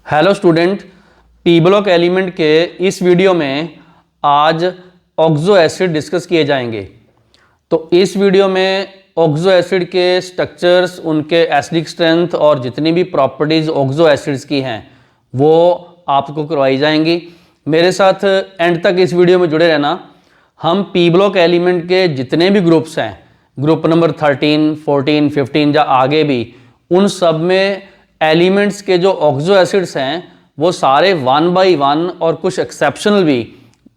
Hello student, P block element के इस video में आज ऑक्सो एसिड डिस्कस किए जाएंगे। तो इस वीडियो में ऑक्सो एसिड के स्ट्रक्चर्स, उनके एसिडिक स्ट्रेंथ और जितनी भी प्रॉपर्टीज़ ऑक्सो एसिड्स की हैं वो आपको करवाई जाएंगी। मेरे साथ एंड तक इस वीडियो में जुड़े रहना। हम पी ब्लॉक एलिमेंट के जितने भी ग्रुप्स हैं, ग्रुप नंबर 13, 14, 15 या आगे भी, उन सब में एलिमेंट्स के जो ऑक्सो एसिड्स हैं वो सारे 1 बाई 1 और कुछ एक्सेप्शनल भी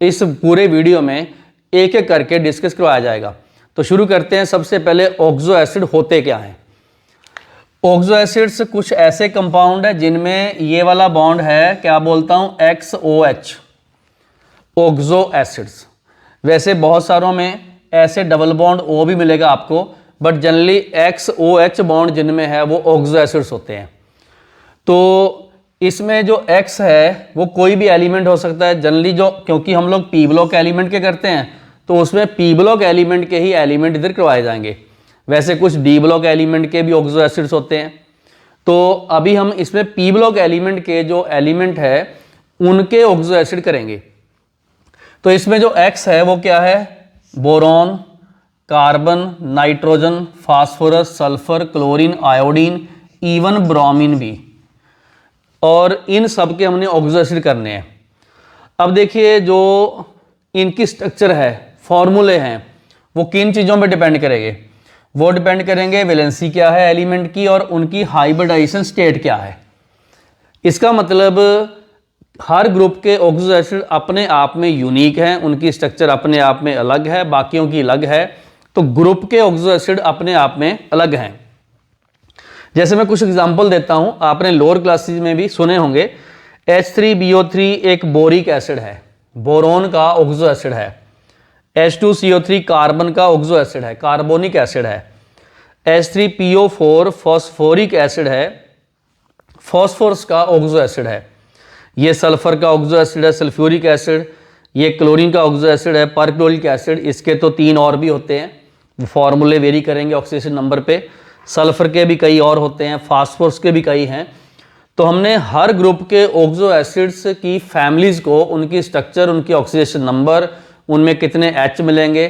इस पूरे वीडियो में एक एक करके डिस्कस करवाया जाएगा। तो शुरू करते हैं। सबसे पहले ऑक्सो एसिड होते क्या हैं। ऑक्सो एसिड्स कुछ ऐसे कंपाउंड है जिनमें ये वाला बॉन्ड है, क्या बोलता हूं, XOH, ऑक्सो एसिड्स। वैसे बहुत सारों में ऐसे डबल बॉन्ड O भी मिलेगा आपको, बट जनरली XOH बॉन्ड जिनमें है वो ऑक्सो एसिड्स होते हैं। तो इसमें जो X है वो कोई भी एलिमेंट हो सकता है जनरली, जो क्योंकि हम लोग पी ब्लॉक एलिमेंट के करते हैं तो उसमें पी ब्लॉक एलिमेंट के ही एलिमेंट इधर करवाए जाएंगे। वैसे कुछ डी ब्लॉक एलिमेंट के भी ऑक्सो एसिड्स होते हैं। तो अभी हम इसमें पी ब्लॉक एलिमेंट के जो एलिमेंट है उनके ऑक्सो एसिड करेंगे। तो इसमें जो X है वो क्या है, boron, carbon, nitrogen, phosphorus, sulphur, chlorine, iodine, even bromine भी, और इन सब के हमने ऑक्सो एसिड करने हैं। अब देखिए जो इनकी स्ट्रक्चर है, फॉर्मूले हैं, वो किन चीज़ों पे डिपेंड करेंगे। वो डिपेंड करेंगे वैलेंसी क्या है एलिमेंट की और उनकी हाइब्रिडाइजेशन स्टेट क्या है। इसका मतलब हर ग्रुप के ऑक्सो एसिड अपने आप में यूनिक हैं, उनकी स्ट्रक्चर अपने आप में अलग है, बाकियों की अलग है। तो ग्रुप के ऑक्सो एसिड अपने आप में अलग हैं। जैसे मैं कुछ एग्जांपल देता हूं, आपने लोअर क्लासेस में भी सुने होंगे। H3BO3 एक बोरिक एसिड है, बोरोन का ऑक्सो एसिड है। H2CO3 कार्बन का ऑक्सो एसिड है, कार्बोनिक एसिड है। H3PO4 फॉस्फोरिक एसिड है, फॉस्फोरस का ऑक्सो एसिड है। ये सल्फर का ऑक्सो एसिड है, सल्फ्यूरिक एसिड। ये क्लोरीन का ऑक्सो एसिड है, परक्लोरिक एसिड। इसके तो 3 और भी होते हैं, फॉर्मूले वेरी करेंगे ऑक्सीडेशन नंबर पे। सल्फर के भी कई और होते हैं, फास्फोरस के भी कई हैं। तो हमने हर ग्रुप के ऑक्सो एसिड्स की फैमिलीज को, उनकी स्ट्रक्चर, उनकी ऑक्सीडेशन नंबर, उनमें कितने H मिलेंगे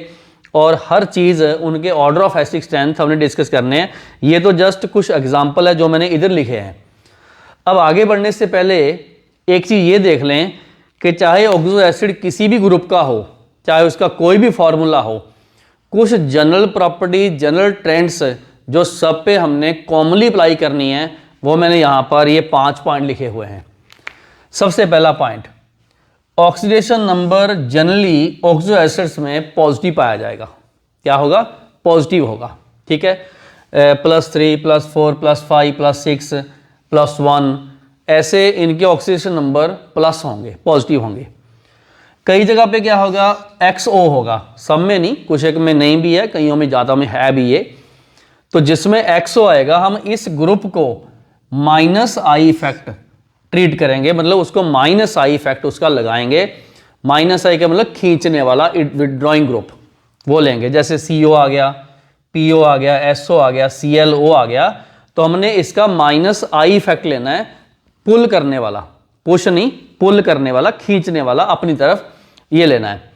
और हर चीज़, उनके ऑर्डर ऑफ एसिडिक स्ट्रेंथ हमने डिस्कस करने हैं। ये तो जस्ट कुछ एग्जाम्पल है जो मैंने इधर लिखे हैं। अब आगे बढ़ने से पहले एक चीज़ ये देख लें कि चाहे ऑक्सो एसिड किसी भी ग्रुप का हो, चाहे उसका कोई भी फॉर्मूला हो, कुछ जनरल प्रॉपर्टी, जनरल ट्रेंड्स जो सब पे हमने कॉमनली अप्लाई करनी है, वो मैंने यहाँ पर ये 5 पॉइंट लिखे हुए हैं। सबसे पहला point, oxidation number generally oxo acids में पॉजिटिव पाया जाएगा। क्या होगा, पॉजिटिव होगा। ठीक है, +3, +4, +5, +6, +1, ऐसे इनके ऑक्सीडेशन नंबर प्लस होंगे, पॉजिटिव होंगे। कई जगह पे क्या होगा, XO होगा, सब में नहीं, कुछ एक में नहीं भी है, कईयों में ज़्यादा में है भी ये। तो जिसमें XO आएगा हम इस ग्रुप को -I इफेक्ट ट्रीट करेंगे, मतलब उसको -I इफेक्ट उसका लगाएंगे। -I का मतलब खींचने वाला, विड्रॉइंग ग्रुप, वो लेंगे। जैसे CO आ गया, PO आ गया, SO आ गया, ClO आ गया, तो हमने इसका -I इफेक्ट लेना है, पुल करने वाला, पुश नहीं, पुल करने वाला, खींचने वाला अपनी तरफ, ये लेना है।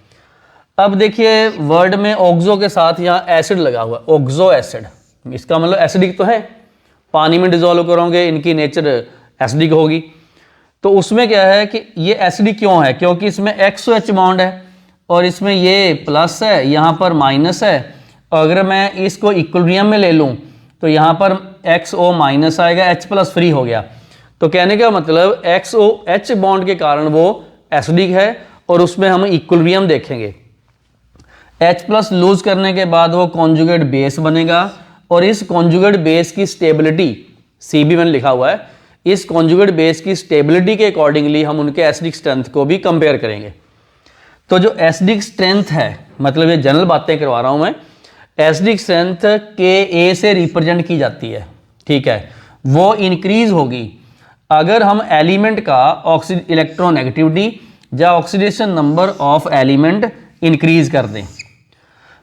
अब देखिए वर्ड में ऑक्सो के साथ यहाँ एसिड लगा हुआ है, ऑक्सो एसिड, इसका मतलब एसिडिक तो है, पानी में डिजोल्व करोगे इनकी नेचर एसिडिक होगी। तो उसमें क्या है कि ये एसिडिक क्यों है, क्योंकि इसमें XOH बॉन्ड है और इसमें ये प्लस है, यहाँ पर माइनस है। अगर मैं इसको इक्विलिब्रियम में ले लूँ तो यहाँ पर XO माइनस आएगा, H+ फ्री हो गया। तो कहने का मतलब XOH बॉन्ड के कारण वो एसिडिक है और उसमें हम इक्विलिब्रियम देखेंगे। H+ लूज करने के बाद वो कॉन्जुगेट बेस बनेगा और इस कॉन्जुगेट बेस की स्टेबिलिटी, CB मैंने लिखा हुआ है, इस कॉन्जुगेट बेस की स्टेबिलिटी के अकॉर्डिंगली हम उनके एसिडिक स्ट्रेंथ को भी कंपेयर करेंगे। तो जो एसिडिक स्ट्रेंथ है, मतलब ये जनरल बातें करवा रहा हूं मैं, एसिडिक स्ट्रेंथ Ka से रिप्रेजेंट की जाती है। ठीक है, वो इंक्रीज होगी अगर हम एलिमेंट का इलेक्ट्रोनेगेटिविटी या oxidation number of element increase कर दें।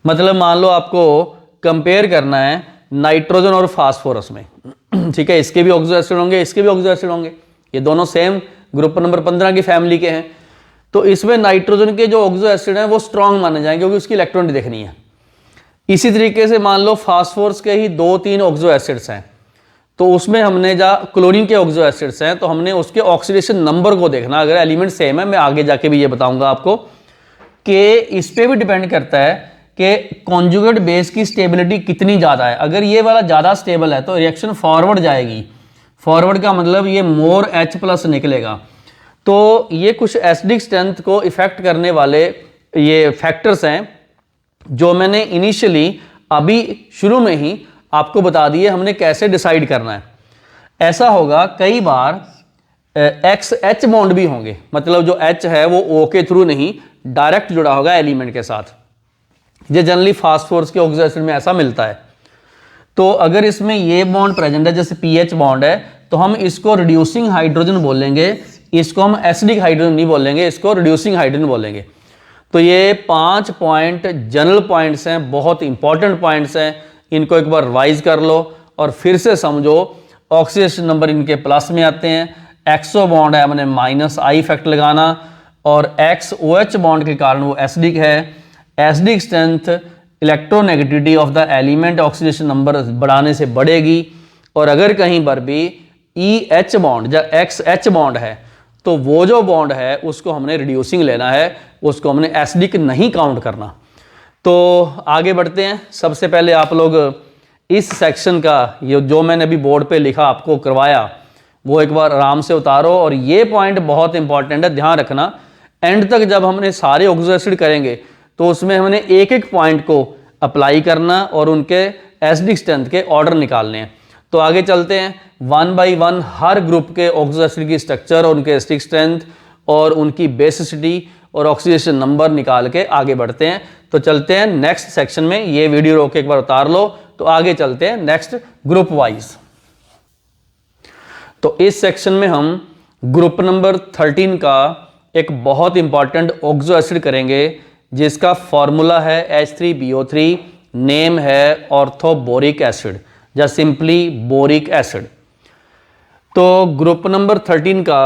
मतलब मान लो आपको कंपेयर करना है नाइट्रोजन और फास्फोरस में, ठीक है, इसके भी ऑक्सो एसिड होंगे, इसके भी ऑक्सो एसिड होंगे, ये दोनों सेम ग्रुप नंबर 15 की फैमिली के हैं। तो इसमें नाइट्रोजन के जो ऑक्सो एसिड हैं वो स्ट्रांग माने जाएंगे क्योंकि उसकी इलेक्ट्रॉनिक देखनी है। इसी तरीके से मान लो फास्फोरस के ही 2-3 ऑक्सो एसिड्स हैं, तो उसमें हमने क्लोरीन के ऑक्सो एसिड्स हैं तो हमने उसके ऑक्सीडेशन नंबर को देखना। अगर एलिमेंट सेम है, मैं आगे जाके भी ये बताऊंगा आपको कि इस पे भी डिपेंड करता है कि कॉन्जुगेट बेस की स्टेबिलिटी कितनी ज़्यादा है। अगर ये वाला ज़्यादा स्टेबल है तो रिएक्शन फॉरवर्ड जाएगी, फॉरवर्ड का मतलब ये मोर H+ निकलेगा। तो ये कुछ एसिडिक स्ट्रेंथ को इफेक्ट करने वाले ये फैक्टर्स हैं जो मैंने इनिशियली अभी शुरू में ही आपको बता दिए हमने कैसे डिसाइड करना है। ऐसा होगा कई बार XH बॉन्ड भी होंगे, मतलब जो H है वो O के थ्रू नहीं डायरेक्ट जुड़ा होगा एलिमेंट के साथ। ये जनरली फास्फोरस के ऑक्सो एसिड में ऐसा मिलता है। तो अगर इसमें ये बॉन्ड प्रेजेंट है, जैसे PH बॉन्ड है, तो हम इसको रिड्यूसिंग हाइड्रोजन बोलेंगे, इसको हम एसिडिक हाइड्रोजन नहीं बोलेंगे, इसको रिड्यूसिंग हाइड्रोजन बोलेंगे। तो ये 5 पॉइंट जनरल पॉइंट्स हैं, बहुत इंपॉर्टेंट पॉइंट्स हैं। इनको एक बार रिवाइज कर लो और फिर से समझो। ऑक्सीडेशन नंबर इनके प्लस में आते हैं, एक्सो बॉन्ड है हमने -I इफेक्ट लगाना, और XOH बॉन्ड के कारण वो एसिडिक है। Acidic strength electronegativity of the element oxidation number बढ़ाने से बढ़ेगी। और अगर कहीं पर भी EH बॉन्ड या XH बॉन्ड है तो वो जो बॉन्ड है उसको हमने रिड्यूसिंग लेना है, उसको हमने एसिडिक नहीं काउंट करना। तो आगे बढ़ते हैं। सबसे पहले आप लोग इस सेक्शन का ये जो मैंने अभी बोर्ड पे लिखा आपको करवाया वो एक बार आराम से उतारो, और ये पॉइंट बहुत इंपॉर्टेंट है, ध्यान रखना। एंड तक जब हमने सारे ऑक्सो एसिड करेंगे तो उसमें हमने एक एक पॉइंट को अप्लाई करना और उनके एसिडिक स्ट्रेंथ के ऑर्डर निकालने हैं। तो आगे चलते हैं, 1 बाई 1 हर ग्रुप के ऑक्सो एसिड की स्ट्रक्चर और उनके एसिडिक स्ट्रेंथ और उनकी बेसिसिटी और ऑक्सीडेशन नंबर निकाल के आगे बढ़ते हैं। तो चलते हैं नेक्स्ट सेक्शन में। ये वीडियो रोक के एक बार उतार लो, तो आगे चलते हैं नेक्स्ट ग्रुप वाइज। तो इस सेक्शन में हम ग्रुप नंबर 13 का एक बहुत इंपॉर्टेंट ऑक्सो एसिड करेंगे जिसका फॉर्मूला है H3BO3, नेम है ऑर्थोबोरिक एसिड या सिंपली बोरिक एसिड। तो ग्रुप नंबर 13 का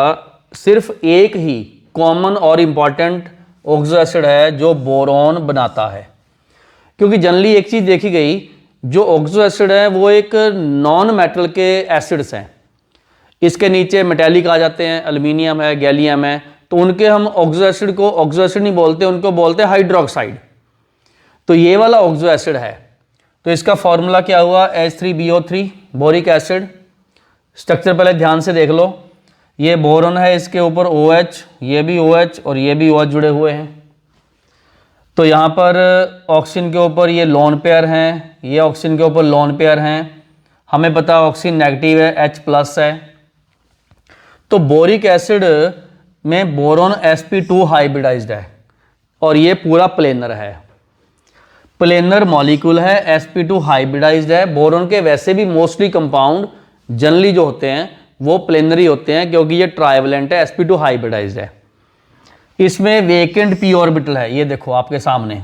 सिर्फ एक ही कॉमन और इंपॉर्टेंट ऑक्सो एसिड है जो बोरॉन बनाता है, क्योंकि जनरली एक चीज देखी गई, जो ऑक्सो एसिड है वो एक नॉन मेटल के एसिड्स हैं। इसके नीचे मेटेलिक आ जाते हैं, एल्युमिनियम है, गैलियम है, तो उनके हम ऑक्सो एसिड को ऑक्सो एसिड नहीं बोलते, उनको बोलते हैं हाइड्रोक्साइड। तो ये वाला ऑक्सो एसिड है, तो इसका फॉर्मूला क्या हुआ, H3BO3 बोरिक एसिड। स्ट्रक्चर पहले ध्यान से देख लो, ये बोरॉन है, इसके ऊपर OH, ये भी OH और ये भी OH जुड़े हुए हैं। तो यहाँ पर ऑक्सीजन के ऊपर ये लोन पेयर हैं, ये ऑक्सीजन के ऊपर लोन पेयर हैं। हमें पता ऑक्सीजन नेगेटिव है, H+ है। तो बोरिक एसिड में बोरॉन sp2 हाइब्रिडाइज्ड है और ये पूरा प्लेनर है, प्लेनर मॉलिक्यूल है, sp2 हाइब्रिडाइज्ड है। बोरॉन के वैसे भी मोस्टली कंपाउंड जनरली जो होते हैं वो प्लेनरी होते हैं क्योंकि ये ट्राइवेलेंट है, sp2 हाइब्रिडाइज्ड है। इसमें वेकेंट p ऑर्बिटल है, ये देखो आपके सामने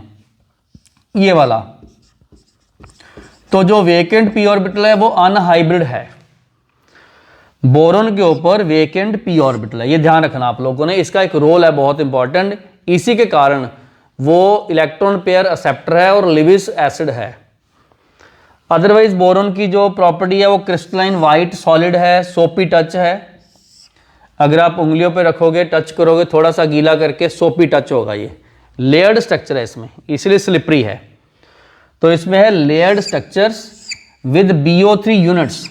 ये वाला। तो जो वेकेंट p ऑर्बिटल है वो अनहाइब्रिड है, बोरॉन के ऊपर वेकेंट p ऑर्बिटल है, ये ध्यान रखना आप लोगों ने। इसका एक रोल है बहुत इंपॉर्टेंट, इसी के कारण वो इलेक्ट्रॉन पेयर एक्सेप्टर है और लिविस एसिड है। अदरवाइज बोरॉन की जो प्रॉपर्टी है वो क्रिस्टलाइन वाइट सॉलिड है, सोपी टच है। अगर आप उंगलियों पे रखोगे, टच करोगे, थोड़ा सा गीला करके सोपी टच होगा। ये लेयर्ड स्ट्रक्चर है इसमें, इसलिए स्लिपरी है। तो इसमें है layered structures with BO3 units.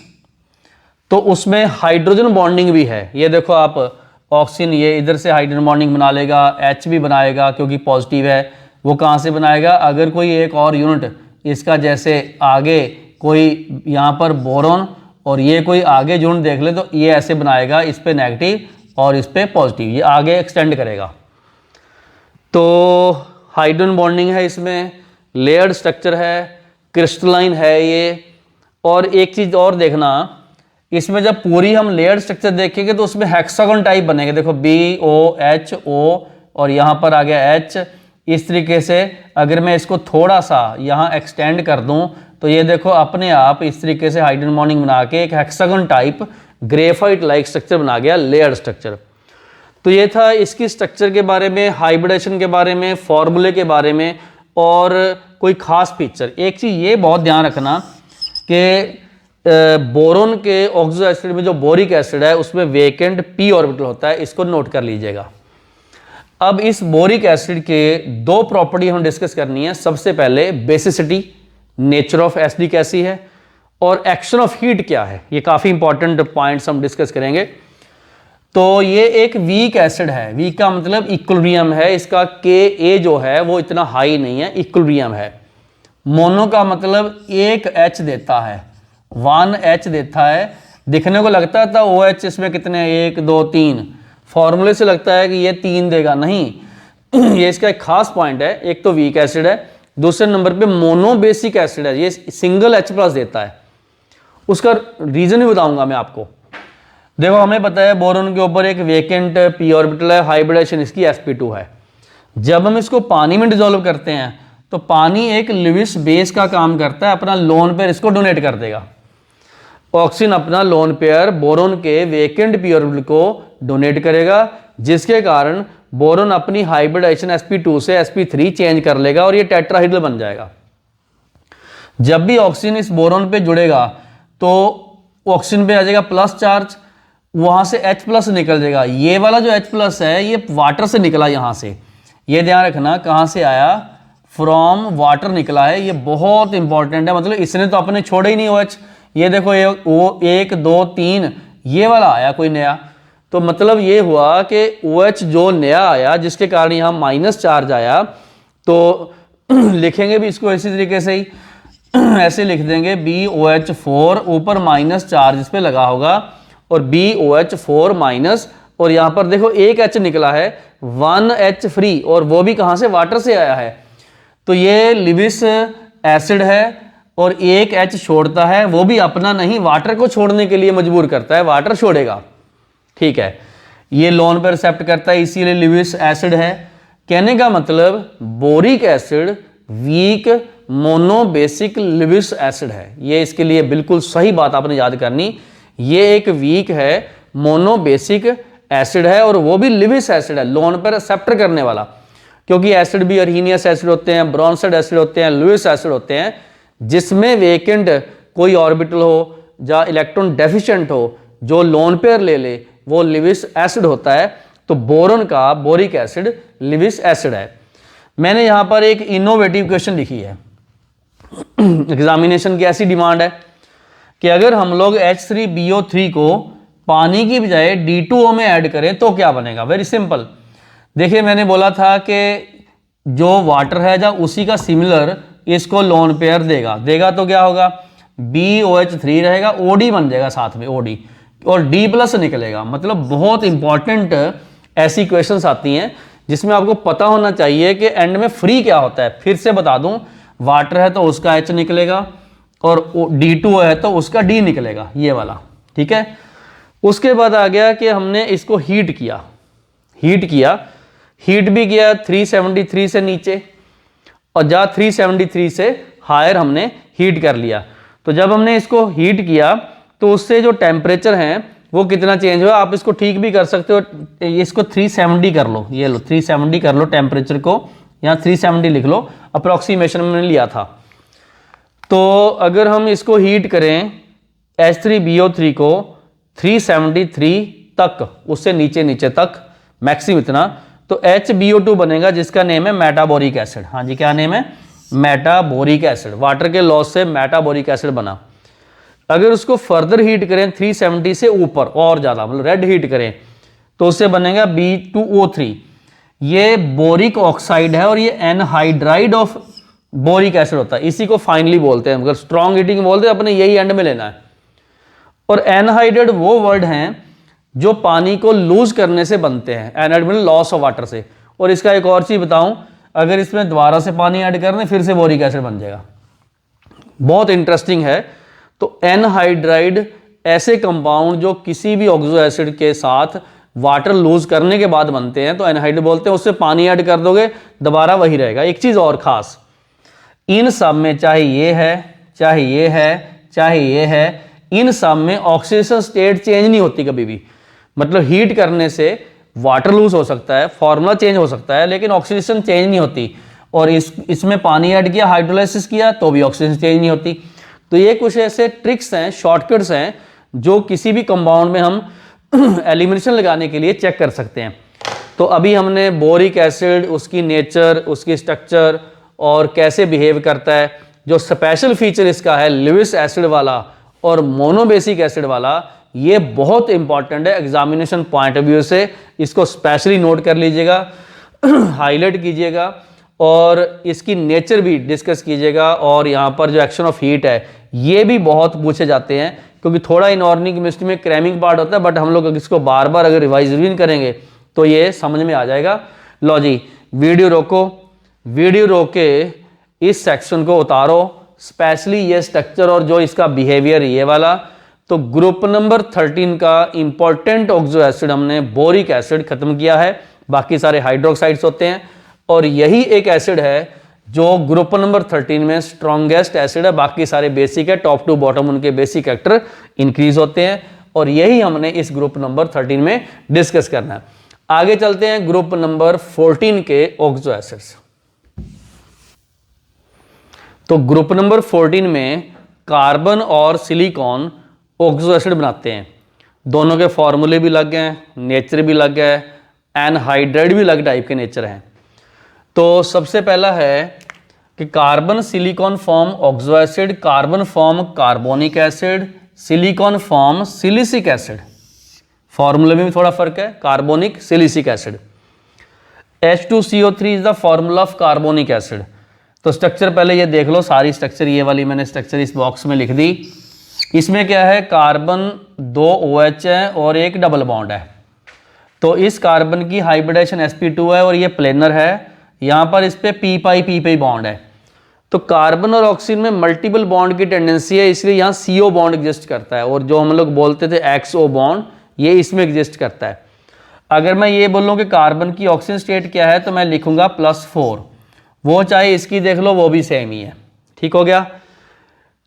तो उसमें हाइड्रोजन बॉन्डिंग भी है, ये देखो आप, ऑक्सीजन ये इधर से हाइड्रोजन बॉन्डिंग बना लेगा, H भी बनाएगा क्योंकि पॉजिटिव है। वो कहाँ से बनाएगा, अगर कोई एक और यूनिट इसका, जैसे आगे कोई यहाँ पर बोरॉन और ये कोई आगे यूनिट देख ले तो ये ऐसे बनाएगा, इस पे नेगेटिव और इस पे पॉजिटिव, ये आगे एक्सटेंड करेगा। तो हाइड्रोजन बॉन्डिंग है इसमें, लेयर्ड स्ट्रक्चर है, क्रिस्टलाइन है ये। और एक चीज़ और देखना, इसमें जब पूरी हम लेयर स्ट्रक्चर देखेंगे तो उसमें हेक्सागोन टाइप बनेंगे। देखो BOHO और यहाँ पर आ गया H। इस तरीके से अगर मैं इसको थोड़ा सा यहाँ एक्सटेंड कर दूँ तो ये देखो अपने आप इस तरीके से हाइड्रोजन बॉन्डिंग बना के एक hexagon type graphite like structure बना गया, लेयर्ड स्ट्रक्चर। तो ये था इसकी स्ट्रक्चर के बारे में, हाइब्रिडेशन के बारे में, फॉर्मूले के बारे में और कोई खास फीचर। एक चीज़ ये बहुत ध्यान रखना कि बोरोन के ऑक्सो एसिड में जो बोरिक एसिड है उसमें वेकेंट p ऑर्बिटल होता है, इसको नोट कर लीजिएगा। अब इस बोरिक एसिड के दो प्रॉपर्टी हम डिस्कस करनी है। सबसे पहले बेसिसिटी, नेचर ऑफ एसिड कैसी है, और एक्शन ऑफ हीट क्या है। ये काफ़ी इंपॉर्टेंट पॉइंट्स हम डिस्कस करेंगे। तो ये एक वीक एसिड है, वीक का मतलब इक्विलिब्रियम है, इसका Ka जो है वो इतना हाई नहीं है, इक्विलिब्रियम है। मोनो का मतलब एक H देता है, 1H देता है। दिखने को लगता था OH इसमें कितने, 1 2 3, फॉर्मूले से लगता है कि ये 3 देगा, नहीं ये इसका एक खास पॉइंट है। एक तो वीक एसिड है, दूसरे नंबर पे मोनो बेसिक एसिड है, ये सिंगल H+ देता है। उसका रीजन भी बताऊंगा मैं आपको। देखो हमें पता है बोरोन के ऊपर एक वेकेंट p ऑर्बिटल है, हाइब्रिडेशन इसकी sp2 है। जब हम इसको पानी में डिसॉल्व करते हैं तो पानी एक लिविस बेस का काम करता है, अपना लोन पेयर इसको डोनेट कर देगा। ऑक्सीजन अपना लोन पेयर बोरोन के वेकेंट p ऑर्बिटल को डोनेट करेगा, जिसके कारण बोरोन अपनी हाइब्रिडेशन sp2 से sp3 चेंज कर लेगा और ये टेट्राहेड्रल बन जाएगा। जब भी ऑक्सीजन इस बोरोन पे जुड़ेगा तो ऑक्सीजन पे आ जाएगा प्लस चार्ज, वहां से H+ निकल जाएगा। ये वाला जो H+ है ये वाटर से निकला, यहां से, ये ध्यान रखना कहां से आया, फ्रॉम वाटर निकला है। ये बहुत इंपॉर्टेंट है, मतलब इसने तो अपने छोड़े ही नहीं OH। ये देखो ये वो 1 2 3 ये वाला आया कोई नया, तो मतलब ये हुआ कि OH जो नया आया जिसके कारण यहाँ माइनस चार्ज आया, तो लिखेंगे भी इसको इसी तरीके से ही ऐसे लिख देंगे BOH4, ऊपर माइनस चार्ज इस पे लगा होगा और BOH4 माइनस, और यहां पर देखो एक H निकला है, 1H फ्री, और वो भी कहां से, वाटर से आया है। तो ये लिविस एसिड है और एक H छोड़ता है, वो भी अपना नहीं, वाटर को छोड़ने के लिए मजबूर करता है, वाटर छोड़ेगा, ठीक है। ये लोन पर एक्सेप्ट करता है, इसीलिए लिविस एसिड है। कहने का मतलब boric acid weak monobasic Lewis acid है। ये इसके लिए बिल्कुल सही बात आपने याद करनी, ये एक वीक है, मोनोबेसिक एसिड है और वो भी लिविस एसिड है, लोन पर एक्सेप्टर करने वाला। क्योंकि एसिड भी अर्हीनियस एसिड होते हैं, ब्रोंसेड एसिड होते हैं, लुईस एसिड होते हैं, जिसमें वेकेंट कोई ऑर्बिटल हो या इलेक्ट्रॉन डेफिशिएंट हो जो लोन पेयर ले ले, वो लिविस एसिड होता है। तो बोरोन का बोरिक एसिड लिविस एसिड है। मैंने यहां पर एक इनोवेटिव क्वेश्चन लिखी है, एग्जामिनेशन की ऐसी डिमांड है कि अगर हम लोग H3BO3 को पानी की बजाय D2O में ऐड करें तो क्या बनेगा। वेरी सिंपल, देखिए मैंने बोला था कि जो वाटर है या उसी का सिमिलर इसको लोन पेयर देगा तो क्या होगा, BOH3 रहेगा, OD बन जाएगा साथ में OD, और D+ निकलेगा। मतलब बहुत इंपॉर्टेंट ऐसी क्वेश्चंस आती हैं जिसमें आपको पता होना चाहिए कि एंड में फ्री क्या होता है। फिर से बता दूं, वाटर है तो उसका H निकलेगा और D2O है तो उसका D निकलेगा, ये वाला, ठीक है। उसके बाद आ गया कि हमने इसको हीट किया, हीट भी किया 373 से नीचे और जा 373 से हायर हमने हीट कर लिया। तो जब हमने इसको हीट किया तो उससे जो टेम्परेचर है वो कितना चेंज हुआ। आप इसको ठीक भी कर सकते हो, इसको 370 कर लो, ये लो 370 कर लो टेम्परेचर को, यहाँ 370 लिख लो, अप्रोक्सीमेशन में लिया था। तो अगर हम इसको हीट करें H3BO3 को 373 तक, उससे नीचे तक मैक्सिमम इतना, तो HBO2 बनेगा जिसका नेम है मेटाबोरिक एसिड। हाँ जी, क्या नेम है, मेटाबोरिक एसिड। वाटर के लॉस से मेटाबोरिक एसिड बना। अगर उसको फर्दर हीट करें 370 से ऊपर और ज़्यादा, मतलब रेड हीट करें, तो उससे बनेगा B2O3। ये बोरिक ऑक्साइड है और ये एनहाइड्राइड ऑफ बोरिक एसिड होता है, इसी को फाइनली बोलते हैं। अगर स्ट्रॉन्ग हीटिंग बोलते हैं अपने यही एंड में लेना है। और एनहाइड्राइड वो वर्ड हैं जो पानी को लूज करने से बनते हैं, एनहाइड्राइड मतलब लॉस ऑफ वाटर से। और इसका एक और चीज बताऊं, अगर इसमें दोबारा से पानी ऐड करने फिर से बोरिक एसिड बन जाएगा। बहुत इंटरेस्टिंग है। तो एनहाइड्राइड ऐसे कंपाउंड जो किसी भी ऑक्सो एसिड के साथ वाटर लूज करने के बाद बनते हैं तो एनहाइड्राइड बोलते हैं। उससे पानी ऐड कर दोगे दोबारा वही रहेगा। एक चीज और खास, इन सब में चाहे ये है चाहे ये है चाहे ये है, इन सब में ऑक्सीडेशन स्टेट चेंज नहीं होती कभी भी। मतलब हीट करने से वाटर लूज हो सकता है, फॉर्मूला चेंज हो सकता है, लेकिन ऑक्सीडेशन चेंज नहीं होती। और इसमें पानी ऐड किया, हाइड्रोलाइसिस किया, तो भी ऑक्सीडेशन चेंज नहीं होती। तो ये कुछ ऐसे ट्रिक्स हैं, शॉर्टकट्स हैं, जो किसी भी कंपाउंड में हम एलिमिनेशन लगाने के लिए चेक कर सकते हैं। तो अभी हमने बोरिक एसिड, उसकी नेचर, उसकी स्ट्रक्चर और कैसे बिहेव करता है, जो स्पेशल फीचर इसका है लेविस एसिड वाला और मोनोबेसिक एसिड वाला, ये बहुत इंपॉर्टेंट है एग्जामिनेशन पॉइंट ऑफ व्यू से। इसको स्पेशली नोट कर लीजिएगा, हाईलाइट कीजिएगा और इसकी नेचर भी डिस्कस कीजिएगा। और यहाँ पर जो एक्शन ऑफ हीट है ये भी बहुत पूछे जाते हैं, क्योंकि थोड़ा इनऑर्गेनिक केमिस्ट्री में क्रैमिंग पार्ट होता है, बट हम लोग इसको बार बार अगर रिवाइज करेंगे तो ये समझ में आ जाएगा। लो जी, वीडियो रोको, वीडियो रोक के इस सेक्शन को उतारो, स्पेशली ये स्ट्रक्चर और जो इसका बिहेवियर ये वाला। तो ग्रुप नंबर 13 का इंपॉर्टेंट ऑक्सो एसिड हमने बोरिक एसिड खत्म किया है, बाकी सारे हाइड्रोक्साइड्स होते हैं। और यही एक एसिड है जो ग्रुप नंबर 13 में स्ट्रॉन्गेस्ट एसिड है, बाकी सारे बेसिक है, टॉप टू बॉटम उनके बेसिक फैक्टर इंक्रीज होते हैं। और यही हमने इस ग्रुप नंबर 13 में डिस्कस करना है। आगे चलते हैं ग्रुप नंबर 14 के ऑक्सो एसिड्स। तो ग्रुप नंबर 14 में कार्बन और सिलिकॉन ऑक्सो एसिड बनाते हैं। दोनों के फॉर्मूले भी अलग हैं, नेचर भी अलग है, एनहाइड्राइड भी अलग टाइप के नेचर हैं। तो सबसे पहला है कि carbon silicon form oxo acid, carbon form carbonic acid, silicon form silicic acid. फॉर्मूले में भी थोड़ा फर्क है, carbonic silicic acid. H2CO3 is the formula of carbonic acid. तो स्ट्रक्चर पहले ये देख लो, सारी स्ट्रक्चर ये वाली मैंने स्ट्रक्चर इस बॉक्स में लिख दी। इसमें क्या है, कार्बन 2 OH है और एक डबल बॉन्ड है। तो इस कार्बन की हाइब्रिडाइजेशन sp2 है और ये प्लेनर है। यहाँ पर इस पे p बॉन्ड है। तो कार्बन और ऑक्सीजन में मल्टीपल बॉन्ड की टेंडेंसी है, इसलिए यहाँ CO बॉन्ड एग्जिस्ट करता है। और जो हम लोग बोलते थे XO बॉन्ड, ये इसमें एग्जिस्ट करता है। अगर मैं ये बोलूँ कि कार्बन की ऑक्सीजन स्टेट क्या है, तो मैं लिखूंगा +4। वो चाहे इसकी देख लो, वो भी सेम ही है। ठीक हो गया।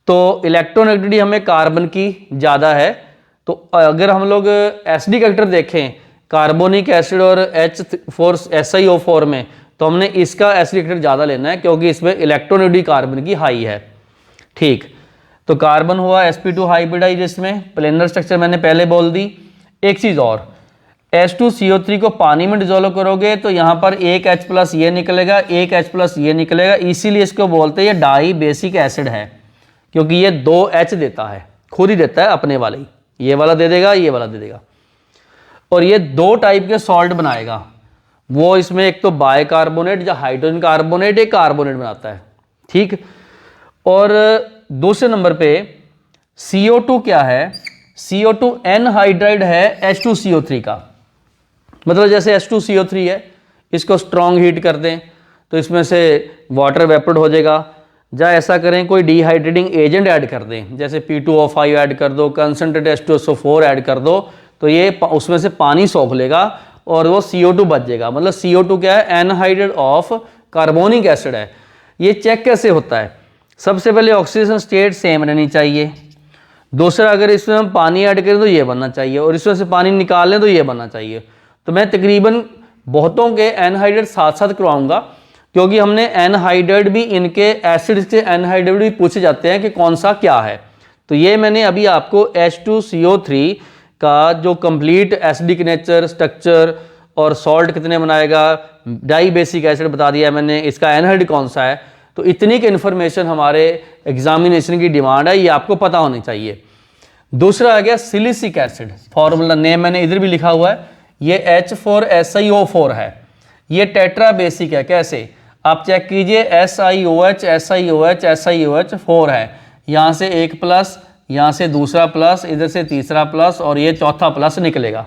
तो इलेक्ट्रोनेगेटिविटी हमें कार्बन की ज़्यादा है। तो अगर हम लोग एसिडिक कैरेक्टर देखें कार्बोनिक एसिड और SiO4 में, तो हमने इसका एसिडिक कैरेक्टर ज़्यादा लेना है, क्योंकि इसमें इलेक्ट्रोनेगेटिविटी कार्बन की हाई है। ठीक, तो कार्बन हुआ sp2 हाइब्रिडाइज, इसमें प्लेनर स्ट्रक्चर मैंने पहले बोल दी। एक चीज़ और, H2CO3 को पानी में डिजोल्व करोगे तो यहाँ पर एक H+ ये निकलेगा, एक H+ ये निकलेगा, इसीलिए इसको बोलते हैं ये डाई बेसिक एसिड है, क्योंकि ये 2 H देता है, खुद ही देता है अपने वाले ही, ये वाला दे देगा, ये वाला दे देगा। और ये 2 टाइप के सॉल्ट बनाएगा। वो इसमें एक तो बाइकार्बोनेट या हाइड्रोजन कार्बोनेट, एक कार्बोनेट बनाता है। ठीक, और दूसरे नंबर पे CO2 क्या है, CO2 एनहाइड्राइड है H2CO3 का। मतलब जैसे H2CO3 है, इसको स्ट्रॉन्ग हीट कर दें तो इसमें से वाटर वेपर हो जाएगा। या ऐसा करें कोई डिहाइड्रेटिंग एजेंट ऐड कर दें, जैसे P2O5 ऐड कर दो, कंसनट्रेट H2SO4 ऐड कर दो, तो ये उसमें से पानी सोख लेगा और वो CO2 बच जाएगा। मतलब CO2 क्या है, एनहाइड्राइड ऑफ कार्बोनिक एसिड है। ये चेक कैसे होता है, सबसे पहले ऑक्सीडेशन स्टेट सेम रहनी चाहिए। दूसरा, अगर इसमें हम पानी ऐड करें तो ये बनना चाहिए, और इसमें से पानी निकाल लें तो ये बनना चाहिए। तो मैं तकरीबन बहुतों के एनहाइड्राइड साथ साथ करवाऊंगा, क्योंकि हमने एनहाइड्राइड भी, इनके एसिड से एनहाइड्राइड भी पूछे जाते हैं कि कौन सा क्या है। तो ये मैंने अभी आपको H2CO3 का जो कंप्लीट एसिडिक नेचर, स्ट्रक्चर और सॉल्ट कितने बनाएगा, डाई बेसिक एसिड बता दिया मैंने, इसका एनहाइड्राइड कौन सा है। तो इतनी की इन्फॉर्मेशन हमारे एग्जामिनेशन की डिमांड है, ये आपको पता होनी चाहिए। दूसरा आ गया सिलिसिक एसिड, फॉर्मूला नेम मैंने इधर भी लिखा हुआ है, ये H4SiO4 है। ये टेट्रा बेसिक है। कैसे, आप चेक कीजिए, SiOH SiOH SiOH 4 है, यहाँ से एक प्लस, यहाँ से दूसरा प्लस, इधर से तीसरा प्लस और ये चौथा प्लस निकलेगा।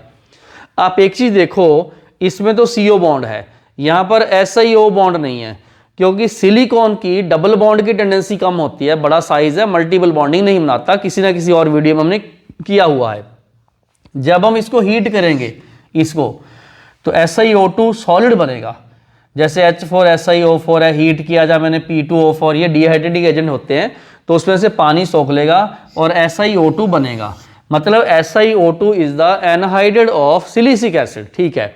आप एक चीज़ देखो, इसमें तो CO बॉन्ड है, यहाँ पर SiO बॉन्ड नहीं है, क्योंकि सिलिकॉन की डबल बॉन्ड की टेंडेंसी कम होती है, बड़ा साइज है, मल्टीपल बॉन्डिंग नहीं बनाता, किसी ना किसी और वीडियो में हमने किया हुआ है। जब हम इसको हीट करेंगे इसको, तो SiO2 सॉलिड बनेगा। जैसे H4SiO4 है, हीट किया जाए मैंने P2O4, ये डिहाइड्रेटिंग एजेंट होते हैं, तो उसमें से पानी सोख लेगा और SiO2 बनेगा। मतलब SiO2 is the anhydride of silicic acid. ठीक है।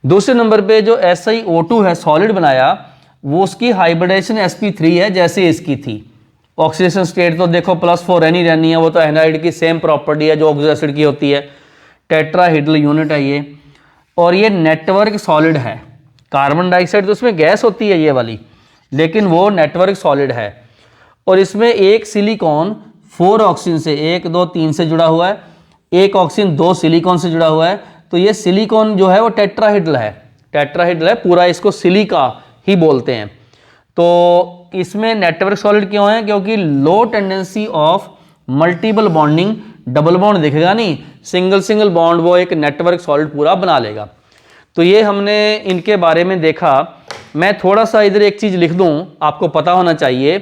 दूसरे नंबर पे जो SiO2 है सॉलिड बनाया, वो उसकी हाइब्रिडेशन sp3 है जैसे इसकी थी। ऑक्सीडेशन स्टेट तो देखो +4 रहनी है, वो तो एनहाइड की सेम प्रॉपर्टी है जो ऑक्सो एसिड की होती है। टेट्राहेड्रल यूनिट है ये, और ये नेटवर्क सॉलिड है। कार्बन डाइऑक्साइड तो उसमें गैस होती है ये वाली, लेकिन वो नेटवर्क सॉलिड है। और इसमें एक सिलिकॉन 4 ऑक्सीजन से 1 2 3 से जुड़ा हुआ है, एक ऑक्सीजन 2 सिलिकॉन से जुड़ा हुआ है। तो ये सिलिकॉन जो है वो टेट्राहेड्रल है, टेट्राहेड्रल है पूरा, इसको सिलिका ही बोलते हैं। तो इसमें नेटवर्क सॉलिड क्यों है? क्योंकि low tendency of multiple bonding, double bond दिखेगा नहीं, सिंगल सिंगल बॉन्ड वो एक नेटवर्क सॉलिड पूरा बना लेगा। तो ये हमने इनके बारे में देखा। मैं थोड़ा सा इधर एक चीज़ लिख दूं, आपको पता होना चाहिए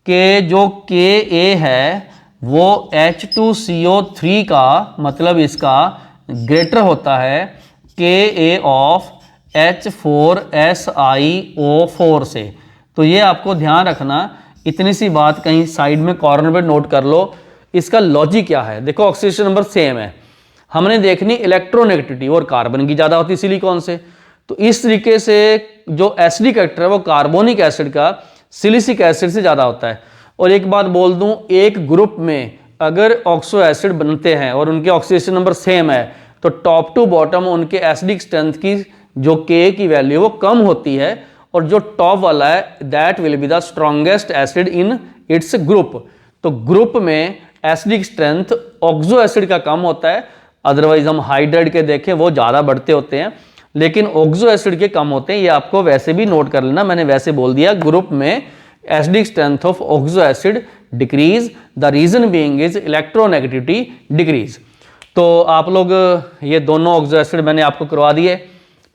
कि जो Ka है वो H2CO3 का मतलब इसका ग्रेटर होता है Ka ऑफ H4SiO4 से। तो ये आपको ध्यान रखना, इतनी सी बात कहीं साइड में कॉर्नर पे नोट कर लो। इसका लॉजिक क्या है? देखो ऑक्सीडेशन नंबर सेम है, हमने देखनी इलेक्ट्रोनेगेटिविटी, और कार्बन की ज़्यादा होती सिलिकॉन से। तो इस तरीके से जो एसिडिक कैरेक्टर है वो कार्बोनिक एसिड का सिलिसिक एसिड से ज़्यादा होता है। और एक बात बोल दूं, एक ग्रुप में अगर ऑक्सो एसिड बनते हैं और उनके ऑक्सीडेशन नंबर सेम है, तो टॉप टू बॉटम उनके एसिडिक स्ट्रेंथ की जो Ka की वैल्यू वो कम होती है, और जो टॉप वाला है that will be the strongest acid in its group. तो ग्रुप में एसिडिक स्ट्रेंथ ऑक्सो एसिड का कम होता है, अदरवाइज हम हाइड्राइड के देखें वो ज़्यादा बढ़ते होते हैं, लेकिन ऑक्सो एसिड के कम होते हैं। ये आपको वैसे भी नोट कर लेना, मैंने वैसे बोल दिया। ग्रुप में acidic strength of oxo acid decrease, the reason being is electronegativity decrease. तो आप लोग ये दोनों ऑक्सो एसिड मैंने आपको करवा दिए,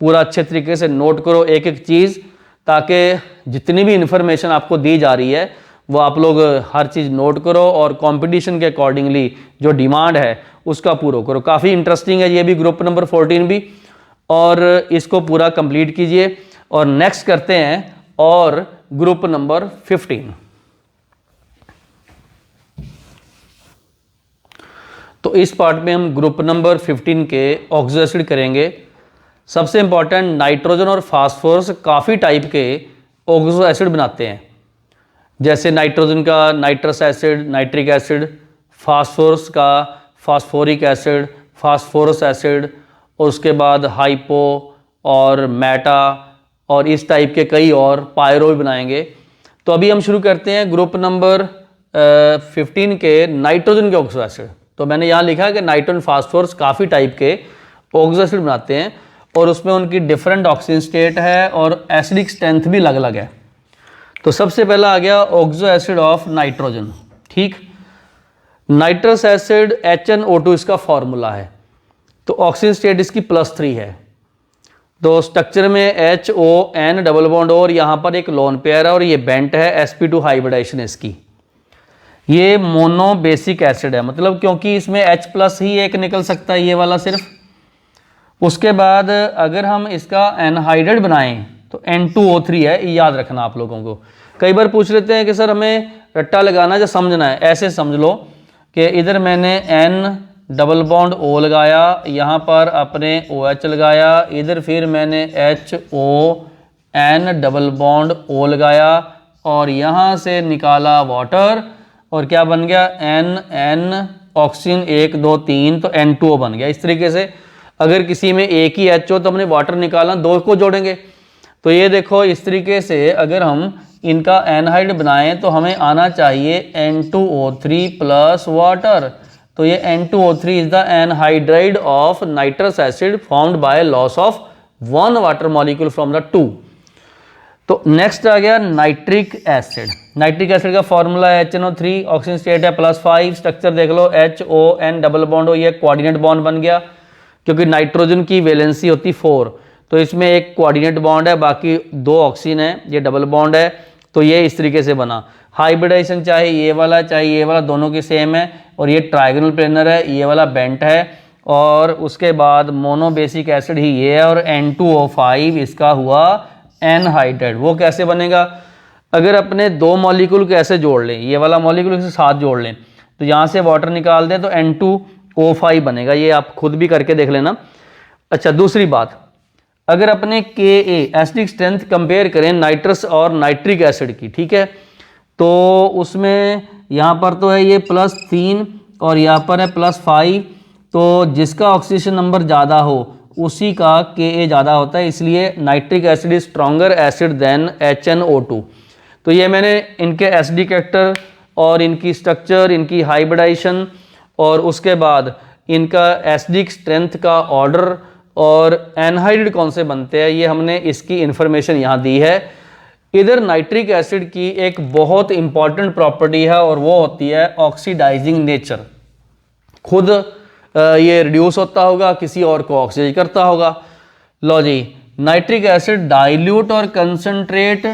पूरा अच्छे तरीके से नोट करो एक एक चीज़, ताकि जितनी भी इंफॉर्मेशन आपको दी जा रही है वो आप लोग हर चीज़ नोट करो और कंपटीशन के अकॉर्डिंगली जो डिमांड है उसका पूरा करो। काफ़ी इंटरेस्टिंग है ये भी, ग्रुप नंबर 14 भी, और इसको पूरा कंप्लीट कीजिए। और नेक्स्ट करते हैं और ग्रुप नंबर 15। तो इस पार्ट में हम ग्रुप नंबर 15 के ऑक्सो एसिड करेंगे। सबसे इंपॉर्टेंट, नाइट्रोजन और फास्फोरस काफ़ी टाइप के ऑक्सो एसिड बनाते हैं, जैसे नाइट्रोजन का nitrous acid, nitric acid, phosphorus का फास्फोरिक एसिड, फास्फोरस एसिड, और उसके बाद हाइपो और मेटा, और इस टाइप के कई और पायरो भी बनाएंगे। तो अभी हम शुरू करते हैं ग्रुप नंबर 15 के नाइट्रोजन के ऑक्सो एसिड। तो मैंने यहाँ लिखा है कि नाइट्रोजन फास्फोरस काफ़ी टाइप के ऑक्सो एसिड बनाते हैं, और उसमें उनकी डिफरेंट ऑक्सीजन स्टेट है और एसिडिक स्ट्रेंथ भी अलग अलग है। तो सबसे पहला आ गया ऑक्सो एसिड ऑफ नाइट्रोजन। ठीक, नाइट्रस एसिड HNO2 इसका फॉर्मूला है। तो ऑक्सीजन स्टेट इसकी +3 है। तो स्ट्रक्चर में HON डबल बॉन्ड, और यहाँ पर एक लोन पेयर है, और ये बेंट है, sp2 हाइब्रिडाइजेशन इसकी। ये मोनो बेसिक एसिड है, मतलब क्योंकि इसमें H+ ही एक निकल सकता है, ये वाला सिर्फ। उसके बाद अगर हम इसका एनहाइड्राइड बनाएं तो N2O3 है, याद रखना आप लोगों को। कई बार पूछ लेते हैं कि सर हमें रट्टा लगाना या समझना है। ऐसे समझ लो कि इधर मैंने N डबल बॉन्ड O लगाया, यहाँ पर अपने OH लगाया, इधर फिर मैंने HON डबल बॉन्ड O लगाया, और यहाँ से निकाला वाटर, और क्या बन गया? NN ऑक्सीजन 1 2 3, तो N2O बन गया। इस तरीके से अगर किसी में एक ही H हो तो हमने वाटर निकालना, 2 को जोड़ेंगे। तो ये देखो इस तरीके से अगर हम इनका एनहाइड बनाएं तो हमें आना चाहिए N2O3 प्लस वाटर। तो ये N2O3 is the anhydride of nitrous acid formed by loss of 1 water molecule from the 2। तो नेक्स्ट आ गया नाइट्रिक एसिड। नाइट्रिक एसिड का फॉर्मूला है HNO3, ऑक्सीजन स्टेट है +5, स्ट्रक्चर देख लो HON डबल बॉन्ड हो, ये कोऑर्डिनेट बॉन्ड बन गया, क्योंकि नाइट्रोजन की वैलेंसी होती 4, तो इसमें एक कोऑर्डिनेट बॉन्ड है, बाकी 2 ऑक्सीजन है, ये डबल बॉन्ड है। तो ये इस तरीके से बना। हाइब्रिडाइजेशन चाहे ये वाला चाहे ये वाला, दोनों की सेम है, और ये ट्राइगोनल प्लेनर है, ये वाला बेंट है, और उसके बाद मोनो बेसिक एसिड ही ये है, और N2O5 इसका हुआ एनहाइड्राइड। वो कैसे बनेगा? अगर अपने दो मॉलिक्यूल को ऐसे जोड़ लें, ये वाला मॉलिक्यूल इसे साथ जोड़ लें, तो यहाँ से वाटर निकाल दें तो N2O5 बनेगा। ये आप खुद भी करके देख लेना। अच्छा, दूसरी बात, अगर अपने Ka एसिडिक स्ट्रेंथ कंपेयर करें नाइट्रस और नाइट्रिक एसिड की, ठीक है, तो उसमें यहाँ पर तो है ये +3 और यहाँ पर है +5, तो जिसका ऑक्सीजन नंबर ज़्यादा हो उसी का Ka ज़्यादा होता है, इसलिए nitric acid is stronger acid than HNO2। तो ये मैंने इनके एसिडिक कैरेक्टर और इनकी स्ट्रक्चर, इनकी हाइब्रिडाइजेशन और उसके बाद इनका एसिडिक स्ट्रेंथ का ऑर्डर और एनहाइड्राइड कौन से बनते हैं, ये हमने इसकी इंफॉर्मेशन यहाँ दी है। इधर नाइट्रिक एसिड की एक बहुत इंपॉर्टेंट प्रॉपर्टी है और वो होती है ऑक्सीडाइजिंग नेचर। खुद ये रिड्यूस होता होगा, किसी और को ऑक्सीडाइज करता होगा। लो जी, नाइट्रिक एसिड डाइल्यूट और कंसंट्रेट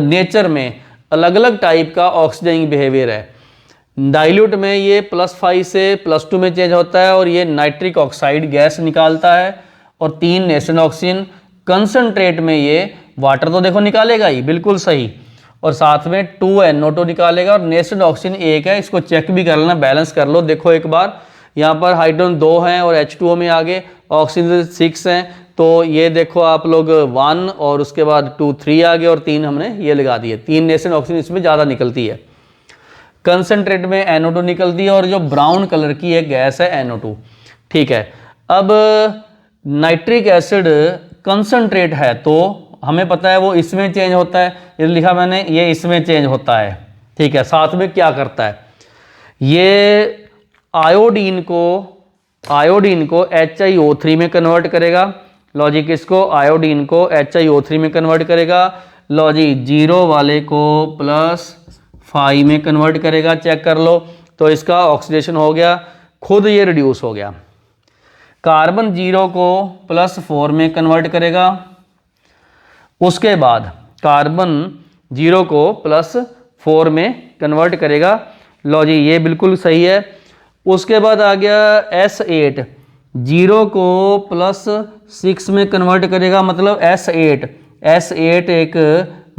नेचर में अलग अलग टाइप का ऑक्सीडाइजिंग बिहेवियर है। डाइल्यूट में ये +5 से +2 में चेंज होता है और ये नाइट्रिक ऑक्साइड गैस निकालता है और 3 नेसेंट ऑक्सीजन। कंसंट्रेट में ये वाटर तो देखो निकालेगा ही, बिल्कुल सही, और साथ में 2NO2 निकालेगा और नेसेंट ऑक्सीजन 1 है। इसको चेक भी कर लेना, बैलेंस कर लो। देखो एक बार, यहाँ पर हाइड्रोजन 2 हैं और H2O में आगे ऑक्सीजन 6 हैं, तो ये देखो आप लोग 1 और उसके बाद 2 3 आ गए और 3 हमने ये लगा दिए। 3 नेसेंट ऑक्सीजन इसमें ज़्यादा निकलती है। कंसंट्रेट में NO2 निकलती है और जो ब्राउन कलर की एक गैस है NO2। ठीक है, अब नाइट्रिक एसिड कंसंट्रेट है तो हमें पता है वो इसमें चेंज होता है, ये लिखा मैंने, ये इसमें चेंज होता है। ठीक है, साथ में क्या करता है, ये आयोडीन को HiO3 में कन्वर्ट करेगा। लॉजिक इसको आयोडीन को HiO3 में कन्वर्ट करेगा। लॉजिक 0 वाले को +5 में कन्वर्ट करेगा। चेक कर लो, तो इसका ऑक्सीडेशन हो गया, खुद ये रिड्यूस हो गया। कार्बन 0 को +4 में कन्वर्ट करेगा। उसके बाद कार्बन 0 को +4 में कन्वर्ट करेगा। लो जी, ये बिल्कुल सही है। उसके बाद आ गया S8, 0 को +6 में कन्वर्ट करेगा, मतलब S8 एक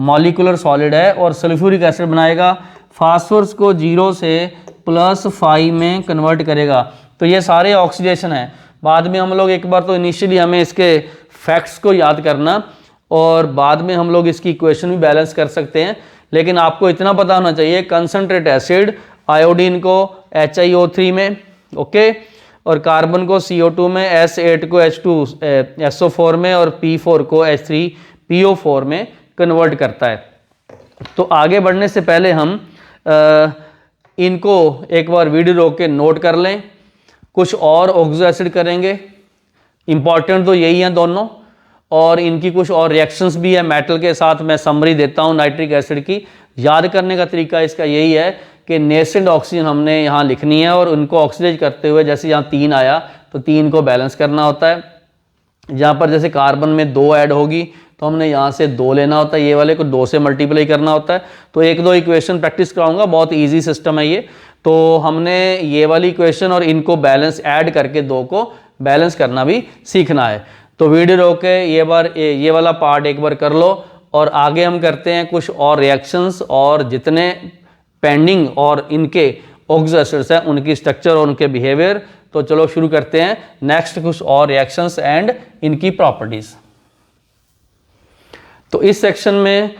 मॉलिकुलर सॉलिड है और सल्फ्यूरिक एसिड बनाएगा। फास्फोरस को 0 से +5 में कन्वर्ट करेगा। तो ये सारे ऑक्सीडेशन है। बाद में हम लोग एक बार तो इनिशियली हमें इसके फैक्ट्स को याद करना और बाद में हम लोग इसकी इक्वेशन भी बैलेंस कर सकते हैं, लेकिन आपको इतना पता होना चाहिए, कंसंट्रेट एसिड आयोडीन को HiO3 में, ओके, और कार्बन को CO2 में, S8 को H2SO4 में और P4 को H3PO4 में कन्वर्ट करता है। तो आगे बढ़ने से पहले हम इनको एक बार वीडियो रोक के नोट कर लें। कुछ और ऑक्सो एसिड करेंगे, इंपॉर्टेंट तो यही हैं दोनों, और इनकी कुछ और रिएक्शंस भी है मेटल के साथ। मैं समरी देता हूं नाइट्रिक एसिड की। याद करने का तरीका इसका यही है कि नेसेंट ऑक्सीजन हमने यहाँ लिखनी है और उनको ऑक्सीडाइज करते हुए, जैसे यहाँ 3 आया तो 3 को बैलेंस करना होता है। यहाँ पर जैसे कार्बन में 2 ऐड होगी तो हमने यहाँ से 2 लेना होता है, ये वाले को 2 से मल्टीप्लाई करना होता है। तो 1-2 इक्वेशन प्रैक्टिस कराऊंगा, बहुत ईजी सिस्टम है ये। तो हमने ये वाली इक्वेशन और इनको बैलेंस ऐड करके 2 को बैलेंस करना भी सीखना है। तो वीडियो रोक के ये वाला पार्ट एक बार कर लो और आगे हम करते हैं कुछ और रिएक्शंस और जितने पेंडिंग और इनके ऑक्सो एसिड्स हैं उनकी स्ट्रक्चर और उनके बिहेवियर। तो चलो शुरू करते हैं नेक्स्ट कुछ और रिएक्शंस एंड इनकी प्रॉपर्टीज। तो इस सेक्शन में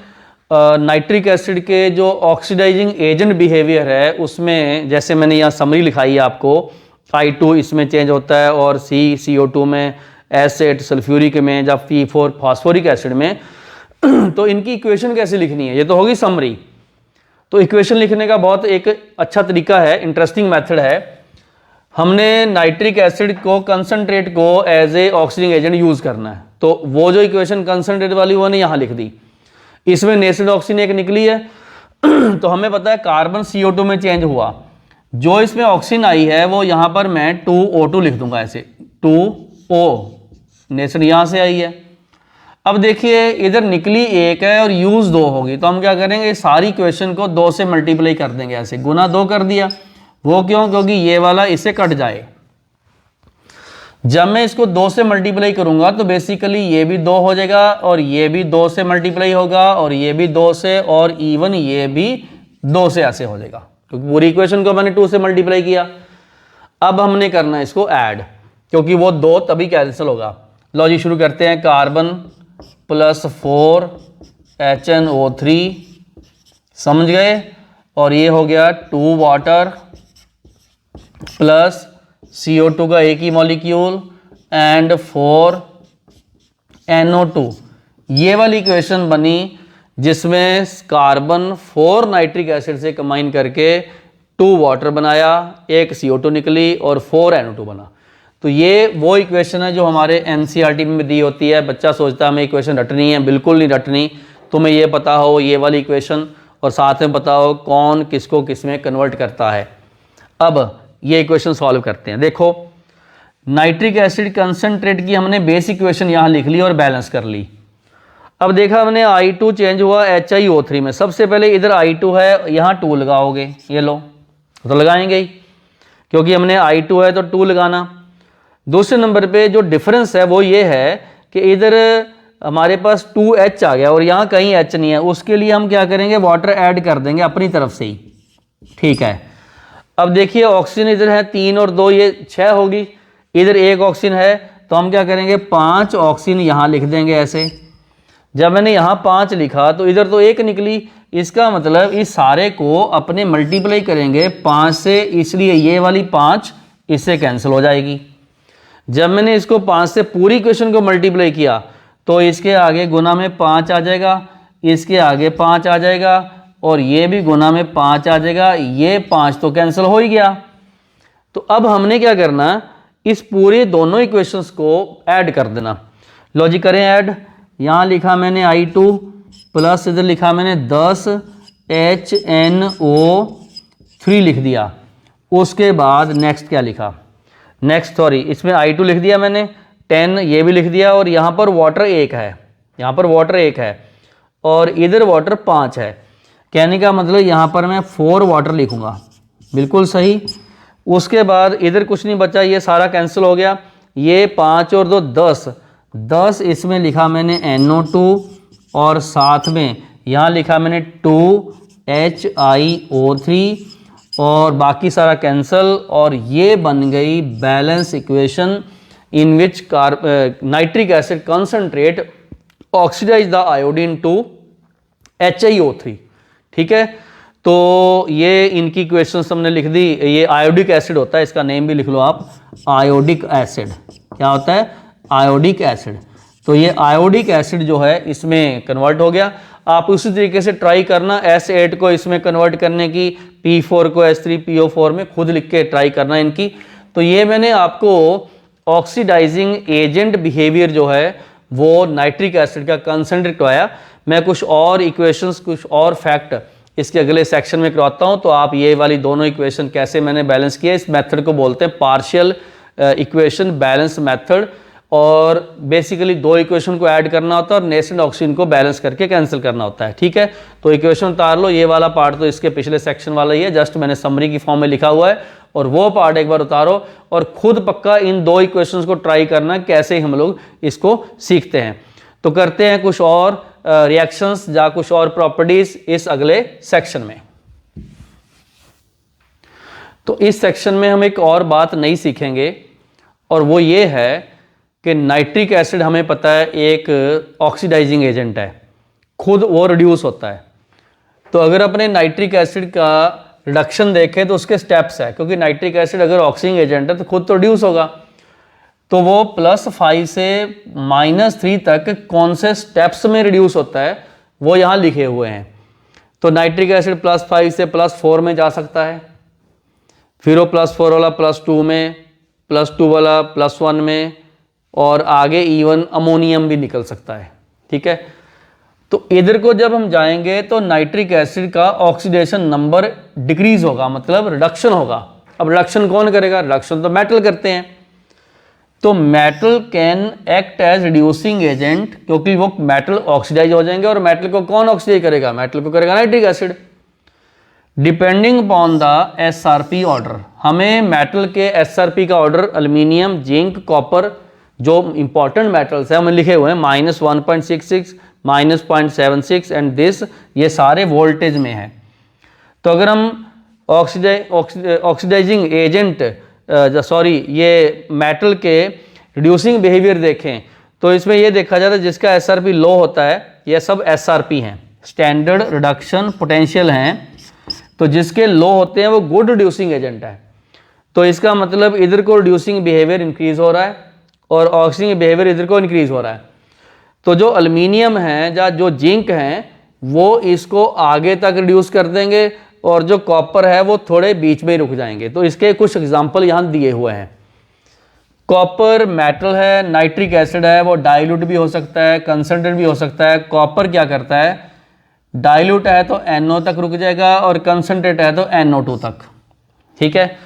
नाइट्रिक एसिड के जो ऑक्सीडाइजिंग एजेंट बिहेवियर है उसमें जैसे मैंने यहाँ समरी लिखाई है आपको, I2 इसमें चेंज होता है और CO2 में, S8 सल्फ्यूरिक में, जब P4 फास्फोरिक एसिड में। तो इनकी इक्वेशन कैसे लिखनी है, ये तो होगी समरी। तो इक्वेशन लिखने का बहुत एक अच्छा तरीका है, इंटरेस्टिंग मेथड है। हमने नाइट्रिक एसिड को कंसंट्रेट को as a oxidising agent use करना है। तो वो जो इक्वेशन कंसंट्रेट वाली वो ने यहाँ लिख दी, इसमें नेसेंट ऑक्सीजन एक निकली है। तो हमें पता है कार्बन CO2 में चेंज हुआ, जो इसमें ऑक्सीजन आई है वो यहाँ पर मैं 2O2 लिख दूंगा, ऐसे 2O, नेसेंट यहाँ से आई है। अब देखिए इधर निकली 1 है और यूज 2 होगी, तो हम क्या करेंगे, सारी इक्वेशन को 2 से मल्टीप्लाई कर देंगे, ऐसे गुना 2 कर दिया। वो क्यों, क्योंकि ये वाला इससे कट जाए। जब मैं इसको 2 से मल्टीप्लाई करूंगा तो बेसिकली ये भी 2 हो जाएगा और ये भी 2 से मल्टीप्लाई होगा और ये भी 2 से और इवन ये भी 2 से ऐसे हो जाएगा क्योंकि पूरी इक्वेशन को मैंने 2 से मल्टीप्लाई किया। अब हमने करना है इसको ऐड क्योंकि वो 2 तभी कैंसिल होगा। लो जी शुरू करते हैं। कार्बन प्लस 4 HNO3 समझ गए, और ये हो गया 2 वाटर प्लस CO2 का एक ही मॉलिक्यूल एंड 4 NO2। ये वाली इक्वेशन बनी जिसमें कार्बन 4 नाइट्रिक एसिड से कंबाइन करके 2 वाटर बनाया, एक CO2 निकली और 4 NO2 बना। तो ये वो इक्वेशन है जो हमारे NCERT में दी होती है। बच्चा सोचता है हमें इक्वेशन रटनी है, बिल्कुल नहीं रटनी। तुम्हें ये पता हो ये वाली इक्वेशन और साथ में पता हो कौन किसको किस में कन्वर्ट करता है। अब ये इक्वेशन सॉल्व करते हैं। देखो नाइट्रिक एसिड कंसंट्रेट की हमने बेस इक्वेशन यहाँ लिख ली और बैलेंस कर ली। अब देखा हमने I2 चेंज हुआ HiO3 में। सबसे पहले इधर I2 है, यहाँ 2 लगाओगे, ये लो तो लगाएंगे ही क्योंकि हमने I2 है तो 2 लगाना। दूसरे नंबर पे जो डिफरेंस है वो ये है कि इधर हमारे पास 2H आ गया और यहाँ कहीं H नहीं है। उसके लिए हम क्या करेंगे, वाटर ऐड कर देंगे अपनी तरफ से ही, ठीक है। अब देखिए ऑक्सीजन इधर है 3 और 2 ये 6 होगी, इधर 1 ऑक्सीजन है तो हम क्या करेंगे 5 ऑक्सीजन यहाँ लिख देंगे ऐसे। जब मैंने यहाँ 5 लिखा तो इधर तो 1 निकली, इसका मतलब इस सारे को अपने मल्टीप्लाई करेंगे 5 से, इसलिए ये वाली 5 इससे कैंसिल हो जाएगी। जब मैंने इसको 5 से पूरी इक्वेशन को मल्टीप्लाई किया तो इसके आगे गुना में 5 आ जाएगा, इसके आगे 5 आ जाएगा और ये भी गुना में 5 आ जाएगा। ये 5 तो कैंसिल हो ही गया। तो अब हमने क्या करना, इस पूरे दोनों इक्वेशंस को ऐड कर देना। लो जी करें ऐड। यहाँ लिखा मैंने I2 प्लस इधर लिखा मैंने 10 HNO3 लिख दिया। उसके बाद नेक्स्ट क्या लिखा, नेक्स्ट सॉरी इसमें I2 लिख दिया मैंने, 10 ये भी लिख दिया और यहाँ पर वाटर 1 है, यहाँ पर वाटर 1 है और इधर वाटर 5 है। कहने का मतलब यहाँ पर मैं 4 वाटर लिखूँगा, बिल्कुल सही। उसके बाद इधर कुछ नहीं बचा, ये सारा कैंसिल हो गया। ये 5 और 2 10 इसमें लिखा मैंने NO2 और साथ में यहाँ लिखा मैंने 2HiO3 और बाकी सारा कैंसिल, और ये बन गई balance equation in which nitric acid concentrate oxidise the iodine to HiO3, ठीक है। तो ये इनकी इक्वेशंस हमने लिख दी। ये आयोडिक एसिड होता है, इसका नेम भी लिख लो आप, आयोडिक एसिड। क्या होता है, आयोडिक एसिड। तो ये आयोडिक एसिड जो है इसमें कन्वर्ट हो गया। आप उसी तरीके से ट्राई करना S8 को इसमें कन्वर्ट करने की, P4 को H3PO4 में खुद लिख के ट्राई करना इनकी। तो ये मैंने आपको ऑक्सीडाइजिंग एजेंट बिहेवियर जो है वो नाइट्रिक एसिड का कंसंट्रेट करवाया। मैं कुछ और इक्वेशंस, कुछ और फैक्ट इसके अगले सेक्शन में करवाता हूं। तो आप ये वाली दोनों इक्वेशन कैसे मैंने बैलेंस किया, इस मेथड को बोलते हैं पार्शियल इक्वेशन बैलेंस मेथड। और बेसिकली 2 इक्वेशन को ऐड करना होता है और नेसेंट ऑक्सीजन को बैलेंस करके कैंसिल करना होता है, ठीक है। तो इक्वेशन उतार लो, ये वाला पार्ट तो इसके पिछले सेक्शन वाला ही है, जस्ट मैंने समरी की फॉर्म में लिखा हुआ है। और वो पार्ट एक बार उतारो और खुद पक्का इन 2 इक्वेशंस को ट्राई करना कैसे हम लोग इसको सीखते हैं। तो करते हैं कुछ और रिएक्शंस या कुछ और प्रॉपर्टीज इस अगले सेक्शन में। तो इस सेक्शन में हम एक और बात नई सीखेंगे और वो ये है कि नाइट्रिक एसिड हमें पता है एक ऑक्सीडाइजिंग एजेंट है, खुद वो रिड्यूस होता है। तो अगर अपने नाइट्रिक एसिड का रिडक्शन देखें तो उसके स्टेप्स है, क्योंकि नाइट्रिक एसिड अगर ऑक्सीडाइजिंग एजेंट है तो खुद तो रिड्यूस होगा। तो वो +5 से -3 तक कौन से स्टेप्स में रिड्यूस होता है वो यहाँ लिखे हुए हैं। तो नाइट्रिक एसिड +5 से +4 में जा सकता है, फिर वो +4 वाला +2 में, +2 वाला +1 में, और आगे इवन अमोनियम भी निकल सकता है, ठीक है। तो इधर को जब हम जाएंगे तो नाइट्रिक एसिड का ऑक्सीडेशन नंबर डिक्रीज होगा, मतलब रिडक्शन होगा। अब रिडक्शन कौन करेगा, रिडक्शन तो मेटल करते हैं। तो metal can act as reducing agent, क्योंकि वो मेटल ऑक्सीडाइज हो जाएंगे और मेटल को कौन ऑक्सीडाइज करेगा, मेटल को करेगा nitric acid. Depending upon the SRP order, हमें मेटल के SRP का ऑर्डर एल्यूमिनियम, जिंक, कॉपर जो इंपॉर्टेंट मेटल्स हैं हमें लिखे हुए हैं -1.66, -0.76 एंड दिस, ये सारे वोल्टेज में है। तो अगर हम ऑक्सीडाइजिंग एजेंट ये मेटल के रिड्यूसिंग बिहेवियर देखें तो इसमें ये देखा जाता है जिसका SRP लो होता है, ये सब SRP हैं, स्टैंडर्ड रिडक्शन पोटेंशियल हैं, तो जिसके लो होते हैं वो गुड रिड्यूसिंग एजेंट है। तो इसका मतलब इधर को रिड्यूसिंग बिहेवियर इंक्रीज हो रहा है और ऑक्सीडाइजिंग बिहेवियर इधर को इंक्रीज हो रहा है। तो जो एल्यूमिनियम है या जो जिंक हैं वो इसको आगे तक रिड्यूस कर देंगे और जो कॉपर है वो थोड़े बीच में ही रुक जाएंगे। तो इसके कुछ एग्जांपल यहाँ दिए हुए हैं। कॉपर मेटल है, नाइट्रिक एसिड है, वो डाइल्यूट भी हो सकता है, कंसंट्रेट भी हो सकता है। कॉपर क्या करता है, डाइल्यूट है तो NO तक रुक जाएगा और कंसंट्रेट है तो NO2 तक, ठीक है।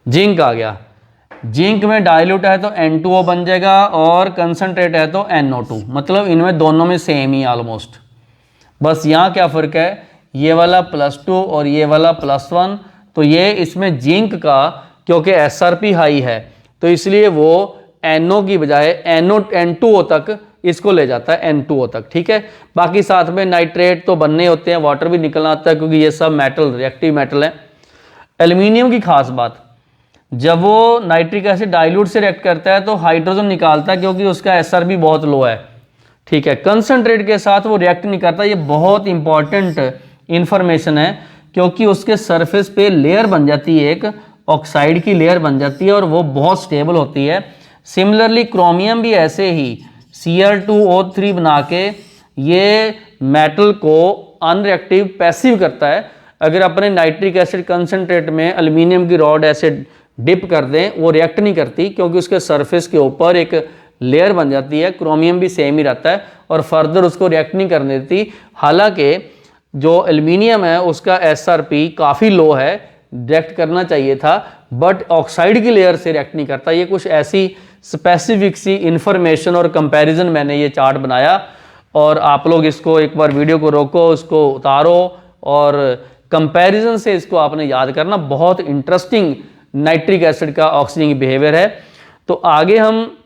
जिंक आ गया, जिंक में डाइल्यूट है तो N2O बन जाएगा और कंसंट्रेट है तो NO2, मतलब इनमें दोनों में सेम ही ऑलमोस्ट। बस यहाँ क्या फ़र्क है, ये वाला +2 और ये वाला +1, तो ये इसमें जिंक का क्योंकि SRP हाई है तो इसलिए वो NO की बजाय N2O तक इसको ले जाता है, N2O तक, ठीक है। बाकी साथ में नाइट्रेट तो बनने होते हैं, वाटर भी निकलना आता है क्योंकि ये सब मेटल रिएक्टिव मेटल है। एल्यूमिनियम की खास बात, जब वो नाइट्रिक एसिड डाइल्यूट से रिएक्ट करता है तो हाइड्रोजन निकालता है क्योंकि उसका SRP बहुत लो है, ठीक है। कंसंट्रेट के साथ वो रिएक्ट नहीं करता, ये बहुत इंपॉर्टेंट इंफॉर्मेशन है क्योंकि उसके सरफेस पे लेयर बन जाती है, एक ऑक्साइड की लेयर बन जाती है और वो बहुत स्टेबल होती है। सिमिलरली क्रोमियम भी ऐसे ही Cr2O3 बना के ये मेटल को अनरिएक्टिव पैसिव करता है। अगर अपने नाइट्रिक एसिड कंसंट्रेट में एल्यूमिनियम की रॉड एसिड डिप कर दें, वो रिएक्ट नहीं करती क्योंकि उसके सरफेस के ऊपर एक लेयर बन जाती है। क्रोमियम भी सेम ही रहता है और फर्दर उसको रिएक्ट नहीं करने देती। हालांकि जो एल्यूमिनियम है उसका SRP काफ़ी लो है, रिएक्ट करना चाहिए था, बट ऑक्साइड की लेयर से रिएक्ट नहीं करता। ये कुछ ऐसी स्पेसिफिक सी इंफॉर्मेशन और कंपैरिजन मैंने ये चार्ट बनाया और आप लोग इसको एक बार वीडियो को रोको, उसको उतारो और कंपैरिजन से इसको आपने याद करना। बहुत इंटरेस्टिंग नाइट्रिक एसिड का ऑक्सीजन बिहेवियर है। तो आगे हम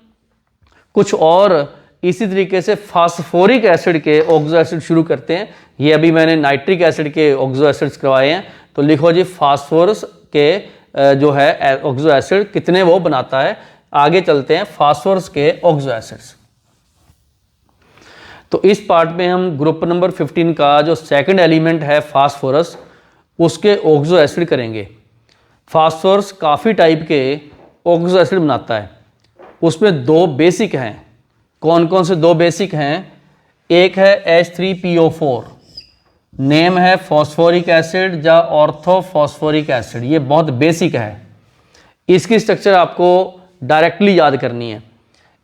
कुछ और इसी तरीके से फास्फोरिक एसिड के ऑक्सो एसिड शुरू करते हैं। ये अभी मैंने नाइट्रिक एसिड के ऑक्सो एसिड्स करवाए हैं, तो लिखो जी फास्फोरस के जो है ऑक्सो एसिड कितने वो बनाता है। आगे चलते हैं फास्फोरस के ऑक्सो एसिड्स। तो इस पार्ट में हम ग्रुप नंबर 15 का जो सेकंड एलिमेंट है फास्फोरस, उसके ऑक्सो एसिड करेंगे। फास्फोरस काफ़ी टाइप के ऑक्सो एसिड बनाता है, उसमें दो बेसिक हैं। कौन कौन से दो बेसिक हैं, एक है H3PO4, नेम है फॉस्फोरिक एसिड या ऑर्थोफॉस्फोरिक एसिड, ये बहुत बेसिक है। इसकी स्ट्रक्चर आपको डायरेक्टली याद करनी है।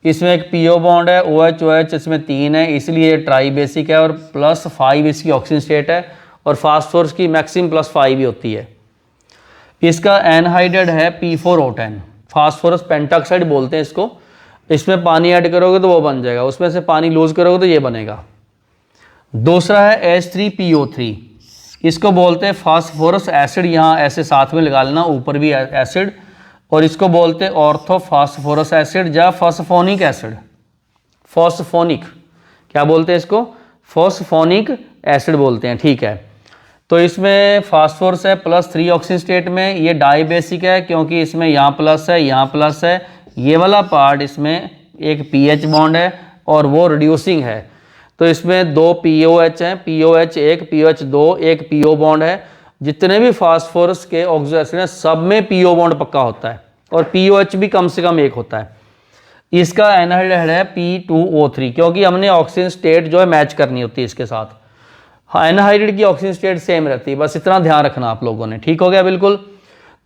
इसमें एक PO बॉन्ड है, OH इसमें 3 है, इसलिए ट्राई बेसिक है और +5 इसकी ऑक्सीजन स्टेट है और फास्फोरस की मैक्सिमम +5 ही होती है। इसका एनहाइड्राइड है P4O10, फास्फोरस पेंटाक्साइड बोलते हैं इसको। इसमें पानी ऐड करोगे तो वो बन जाएगा, उसमें से पानी लूज करोगे तो ये बनेगा। दूसरा है H3PO3, इसको बोलते हैं फास्फोरस एसिड, यहाँ ऐसे साथ में लगा लेना, ऊपर भी एसिड, और इसको बोलते हैं ऑर्थोफॉस्फोरस एसिड या फॉस्फोनिक एसिड। फॉस्फोनिक क्या बोलते हैं इसको, फॉस्फोनिक एसिड बोलते हैं, ठीक है। तो इसमें फास्फोरस है +3 ऑक्सीजन स्टेट में, ये डाई बेसिक है क्योंकि इसमें यहाँ प्लस है, यहाँ प्लस है, ये वाला पार्ट इसमें एक PH बॉन्ड है और वो रिड्यूसिंग है। तो इसमें 2 POH हैं, POH 1, POH 2, एक PO बॉन्ड है। जितने भी फास्फोरस के ऑक्सो एसिड हैं सब में PO बॉन्ड पक्का होता है और POH भी कम से कम एक होता है। इसका एनहाइड्राइड है P2O3 क्योंकि हमने ऑक्सीजन स्टेट जो है मैच करनी होती है इसके साथ। एनहाइड्राइड की ऑक्सीजन स्टेट सेम रहती है, बस इतना ध्यान रखना आप लोगों ने, ठीक हो गया बिल्कुल।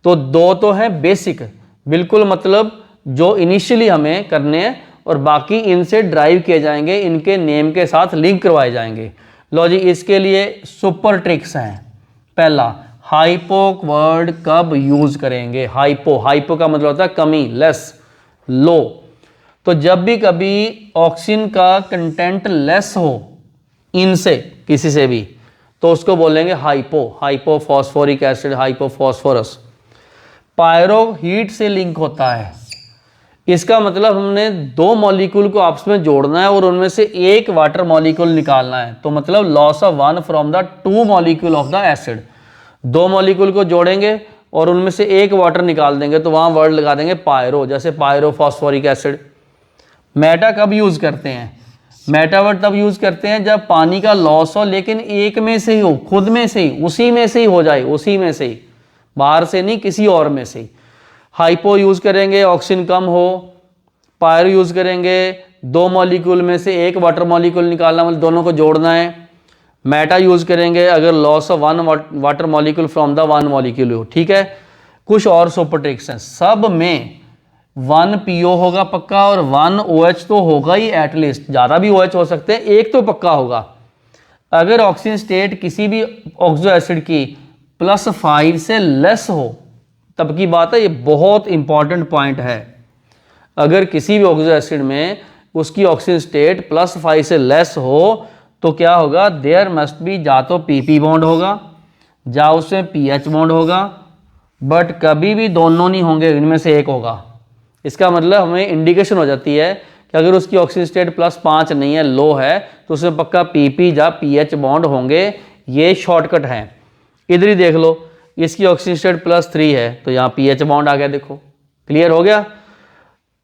तो दो तो हैं बेसिक बिल्कुल, मतलब जो इनिशियली हमें करने हैं और बाकी इनसे ड्राइव किए जाएंगे, इनके नेम के साथ लिंक करवाए जाएंगे। लो जी, इसके लिए सुपर ट्रिक्स हैं। पहला, हाइपो वर्ड कब यूज करेंगे। हाइपो का मतलब होता है कमी, लेस, लो। तो जब भी कभी ऑक्सीजन का कंटेंट लेस हो इनसे किसी से भी, तो उसको बोलेंगे hypophosphoric acid, hypophosphorous. Pyro heat से लिंक होता है, इसका मतलब हमने दो मॉलिक्यूल को आपस में जोड़ना है और उनमें से एक वाटर मॉलिक्यूल निकालना है। तो मतलब loss of one from the two molecule of the acid. दो मॉलिक्यूल को जोड़ेंगे और उनमें से एक वाटर निकाल देंगे, तो वहां वर्ड लगा देंगे पायरो, जैसे पायरोफॉस्फोरिक एसिड। मेटा कब यूज करते हैं? मेटा वर्ड तब यूज करते हैं जब पानी का लॉस हो, लेकिन एक में से ही हो, खुद में से ही, उसी में से ही हो जाए, उसी में से ही, बाहर से नहीं, किसी और में से ही। हाइपो यूज करेंगे ऑक्सीजन कम हो। पायरो यूज करेंगे दो मॉलिक्यूल में से एक वाटर मॉलिक्यूल निकालना, मतलब दोनों को जोड़ना है। मेटा यूज करेंगे अगर loss of one water molecule from the one molecule हो। ठीक है, कुछ और सुपर ट्रिक्स हैं। सब में 1 PO होगा पक्का और 1 OH तो होगा ही एटलीस्ट, ज़्यादा भी OH हो सकते हैं, एक तो पक्का होगा। अगर ऑक्सीजन स्टेट किसी भी ऑक्सो एसिड की +5 से लेस हो तब की बात है, ये बहुत इंपॉर्टेंट पॉइंट है। अगर किसी भी ऑक्सो एसिड में उसकी ऑक्सीजन स्टेट +5 से लेस हो तो क्या होगा? देयर मस्ट बी, या तो PP बॉन्ड होगा या उसमें PH बॉन्ड होगा, बट कभी भी दोनों नहीं होंगे, इनमें से एक होगा। इसका मतलब हमें इंडिकेशन हो जाती है कि अगर उसकी ऑक्सीजन स्टेट +5 नहीं है, लो है, तो उसमें पक्का PP या PH बॉन्ड होंगे। ये शॉर्टकट है। इधर ही देख लो, इसकी ऑक्सीजन स्टेट +3 है तो यहाँ PH बॉन्ड आ गया, देखो क्लियर हो गया।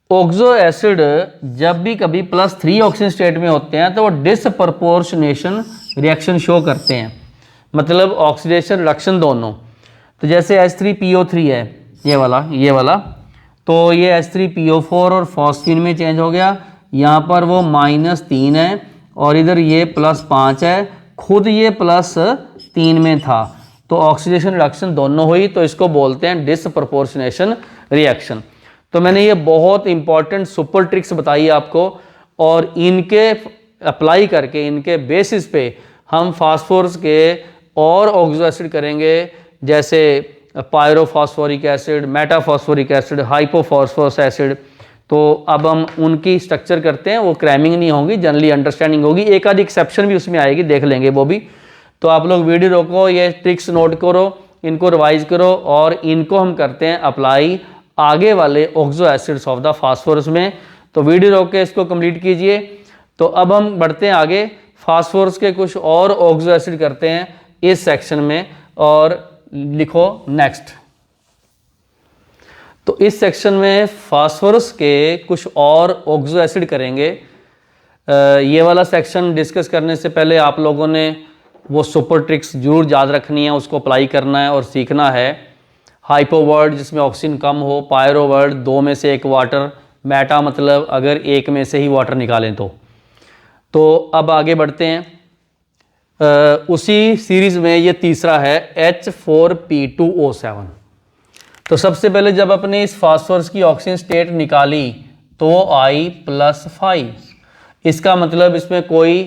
ऑक्सो एसिड जब भी कभी +3 ऑक्सीजन स्टेट में होते हैं तो वो डिसप्रपोर्शनेशन रिएक्शन शो करते हैं, मतलब ऑक्सीडेशन रिडक्शन दोनों। तो जैसे H3PO3 है, ये वाला, तो ये H3PO4 और फॉस्फीन में चेंज हो गया। यहाँ पर वो -3 है और इधर ये +5 है, खुद ये +3 में था, तो ऑक्सीडेशन रिडक्शन दोनों हुई, तो इसको बोलते हैं डिसप्रपोर्शनेशन रिएक्शन। तो मैंने ये बहुत इंपॉर्टेंट सुपर ट्रिक्स बताई आपको, और इनके अप्लाई करके, इनके बेसिस पे हम फास्फोरस के और ऑक्सो एसिड करेंगे, जैसे pyrophosphoric acid, metaphosphoric acid, hypophosphorous acid. तो अब हम उनकी स्ट्रक्चर करते हैं, वो क्रैमिंग नहीं होगी, जनरली अंडरस्टैंडिंग होगी। एक आध एक्सेप्शन भी उसमें आएगी, देख लेंगे वो भी। तो आप लोग वीडियो रोको, ये ट्रिक्स नोट करो, इनको रिवाइज करो, और इनको हम करते हैं अप्लाई आगे वाले oxo acids of the phosphorus में। तो वीडियो रोक के इसको कंप्लीट कीजिए। तो अब हम बढ़ते हैं आगे, फास्फोरस के कुछ और ऑक्सो एसिड करते हैं इस सेक्शन में, और लिखो नेक्स्ट। तो इस सेक्शन में फास्फोरस के कुछ और ऑक्सो एसिड करेंगे। ये वाला सेक्शन डिस्कस करने से पहले आप लोगों ने वो सुपर ट्रिक्स जरूर याद रखनी है, उसको अप्लाई करना है और सीखना है। हाइपो वर्ड जिसमें ऑक्सीजन कम हो, पायरो वर्ड 2 में से 1 वाटर, मेटा मतलब अगर 1 में से ही वाटर निकालें तो अब आगे बढ़ते हैं। उसी सीरीज में ये तीसरा है H4P2O7। तो सबसे पहले जब अपने इस फास्फोरस की ऑक्सीजन स्टेट निकाली तो आई +5। इसका मतलब इसमें कोई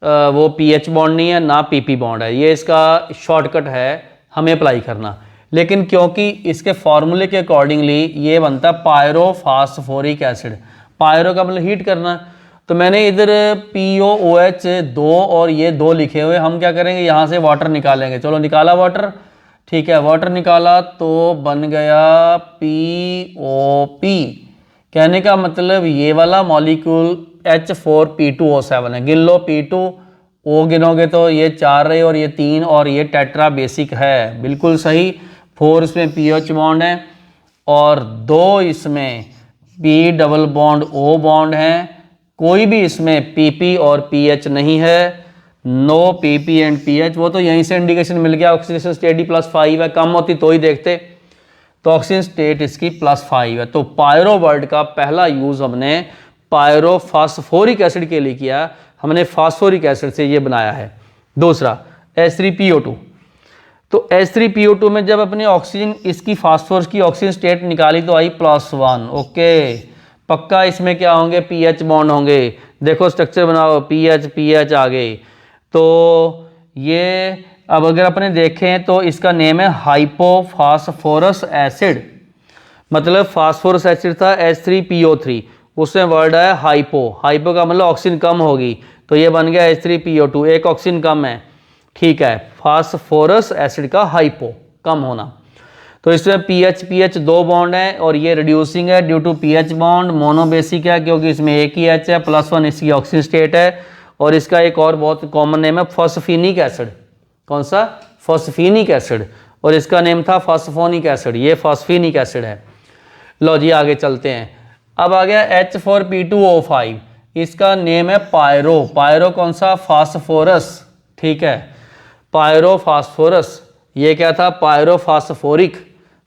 वो PH बॉन्ड नहीं है, ना PP बॉन्ड है, ये इसका शॉर्टकट है हमें अप्लाई करना। लेकिन क्योंकि इसके फॉर्मूले के अकॉर्डिंगली ये बनता है पायरोफॉस्फोरिक एसिड। पायरो का मतलब हीट करना, तो मैंने इधर POOH 2 और ये 2 लिखे हुए। हम क्या करेंगे, यहाँ से वाटर निकालेंगे। चलो निकाला वाटर, ठीक है, वाटर निकाला तो बन गया POP। कहने का मतलब ये वाला मॉलिक्यूल H4P2O7 है। गिन लो, P2O गिनोगे तो ये 4 रहे और ये 3, और ये टेट्रा बेसिक है, बिल्कुल सही। 4 इसमें PH बॉन्ड है और 2 इसमें P double bond O bond है। कोई भी इसमें PP और PH नहीं है, नो PP एंड PH। वो तो यहीं से इंडिकेशन मिल गया, ऑक्सीडेशन स्टेट ही +5 है, कम होती तो ही देखते। तो ऑक्सीजन स्टेट इसकी +5 है। तो पायरो वर्ड का पहला यूज हमने पायरोफॉस्फोरिक एसिड के लिए किया, हमने फास्फोरिक एसिड से ये बनाया है। दूसरा H3PO2। तो H3PO2 में जब अपने ऑक्सीजन, इसकी फास्फोरस की ऑक्सीजन स्टेट निकाली तो आई +1। ओके, पक्का इसमें क्या होंगे, PH बॉन्ड होंगे। देखो स्ट्रक्चर बनाओ, PH आ गए। तो ये अब अगर अपने देखें तो इसका नेम है हाइपोफॉस्फोरस एसिड। मतलब फास्फोरस एसिड था H3PO3, उसमें वर्ड है हाइपो। हाइपो का मतलब ऑक्सीजन कम होगी, तो ये बन गया H3PO2, एक ऑक्सीजन कम है। ठीक है, फास्फोरस एसिड का हाइपो, कम होना। तो इसमें पीएच 2 बॉन्ड है और ये रिड्यूसिंग है due to PH bond. Monobasic है क्योंकि इसमें एक ही एच है, +1 इसकी ऑक्सीजन स्टेट है। और इसका एक और बहुत कॉमन नेम है फॉस्फीनिक एसिड। कौन सा? फॉस्फीनिक एसिड। और इसका नेम था फॉस्फोनिक एसिड, ये फॉस्फीनिक एसिड है। लो जी आगे चलते हैं। अब आ गया H4P2O5, इसका नेम है पायरो। पायरो कौन सा? फास्फोरस, ठीक है, पायरोफास्फोरस। ये क्या था? पायरोफास्फोरिक।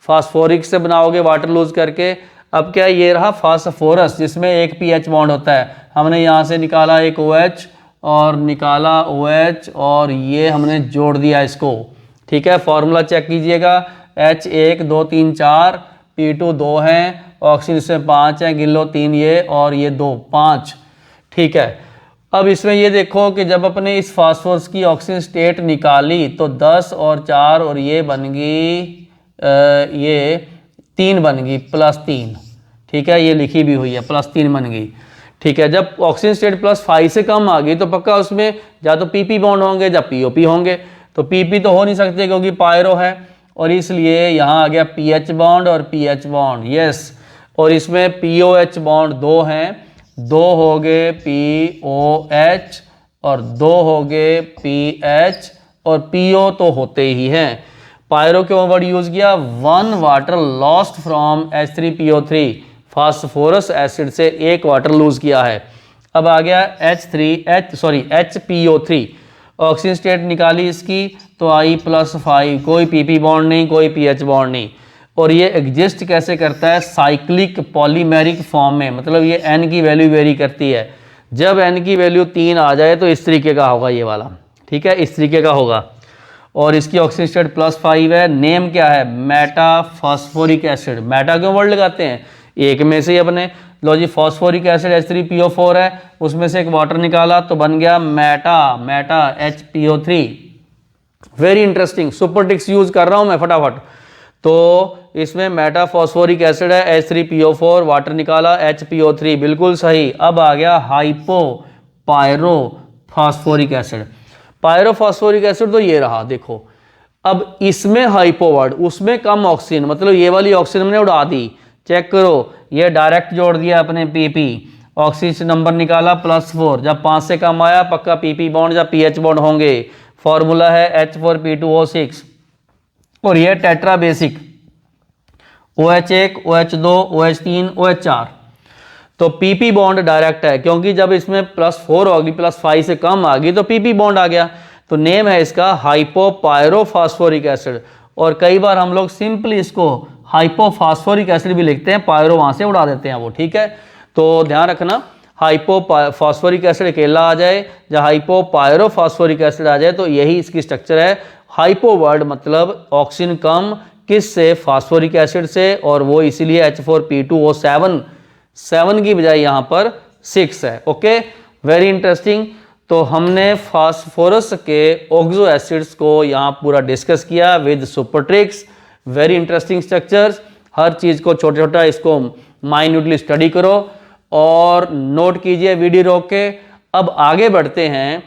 फास्फोरिक से बनाओगे वाटर लूज करके। अब क्या, ये रहा फास्फोरस जिसमें एक पीएच बॉन्ड होता है। हमने यहाँ से निकाला एक OH और निकाला OH और ये हमने जोड़ दिया इसको, ठीक है। फॉर्मूला चेक कीजिएगा, H1 2 3 4, P2 2 हैं, ऑक्सीजन इसमें 5 हैं, गिन लो 3 ये और ये 2, 5, ठीक है। अब इसमें ये देखो कि जब अपने इस फास्फोरस की ऑक्सीजन स्टेट निकाली तो 10 और 4 और ये बन गई ये 3 बन गई, +3, ठीक है, ये लिखी भी हुई है, +3 बन गई, ठीक है। जब ऑक्सीजन स्टेट +5 से कम आ गई तो पक्का उसमें या तो PP बॉन्ड होंगे या POP होंगे। तो PP तो हो नहीं सकते क्योंकि पायरो है, और इसलिए यहाँ आ गया PH बॉन्ड और PH बॉन्ड, यस। और इसमें POH बॉन्ड 2 हैं, 2 हो गए POH और 2 हो गए PH, और PO तो होते ही हैं। पायरो क्यों वर्ड यूज किया? 1 water lost from H3PO3, phosphorus acid से 1 वाटर लूज किया है। अब आ गया HPO3, ऑक्सीजन स्टेट निकाली इसकी तो आई +5, कोई PP बॉन्ड नहीं, कोई PH बॉन्ड नहीं। और ये एग्जिस्ट कैसे करता है? साइक्लिक पॉलीमेरिक फॉर्म में, मतलब ये N की वैल्यू वेरी करती है। जब N की वैल्यू 3 आ जाए तो इस तरीके का होगा ये वाला, ठीक है, इस तरीके का होगा। और इसकी ऑक्सीजन स्टेट +5 है। नेम क्या है? Metaphosphoric acid. मेटा क्यों वर्ड लगाते हैं? एक में से ही अपने, लो जी, फॉस्फोरिक एसिड H3PO4 है, उसमें से एक वाटर निकाला तो बन गया meta HPO3। Very interesting, super tricks use कर रहा हूं मैं फटाफट। तो इसमें मेटाफॉस्फोरिक एसिड है H3PO4, वाटर निकाला HPO3, बिल्कुल सही। अब आ गया hypo pyrophosphoric acid. Pyrophosphoric acid तो ये रहा, देखो। अब इसमें हाइपो वर्ड, उसमें कम ऑक्सीजन, मतलब ये वाली ऑक्सीजन हमने उड़ा दी। चेक करो, ये डायरेक्ट जोड़ दिया अपने PP, ऑक्सीजन नंबर निकाला +4, जब 5 से कम आया पक्का PP बॉन्ड या PH बॉन्ड होंगे। फॉर्मूला है H4P2O6, और ये tetra basic, OH1 OH2 OH3 OH4। तो PP बॉन्ड डायरेक्ट है क्योंकि जब इसमें +4 होगी, +5 से कम आ गई तो PP बॉन्ड आ गया। तो नेम है इसका हाइपोपायरोफॉस्फोरिक एसिड। और कई बार हम लोग सिंपली इसको हाइपोफॉस्फोरिक एसिड भी लिखते हैं, पायरो वहां से उड़ा देते हैं वो, ठीक है। तो ध्यान रखना, हाइपोफॉस्फोरिक एसिड अकेला आ जाए या हाइपोपायरोफॉस्फोरिक एसिड आ जाए तो यही इसकी स्ट्रक्चर है। हाइपो वर्ड मतलब ऑक्सीजन कम, किस से? फास्फोरिक एसिड से, और वो इसीलिए H4P2O7, 7 की बजाय यहां पर 6 है। Okay, very interesting. तो हमने फास्फोरस के ऑक्सो एसिड्स को यहां पूरा डिस्कस किया with super tricks. Very interesting structures, हर चीज को छोटा छोटा इसको माइन्यूटली स्टडी करो और नोट कीजिए वीडियो रोक के। अब आगे बढ़ते हैं,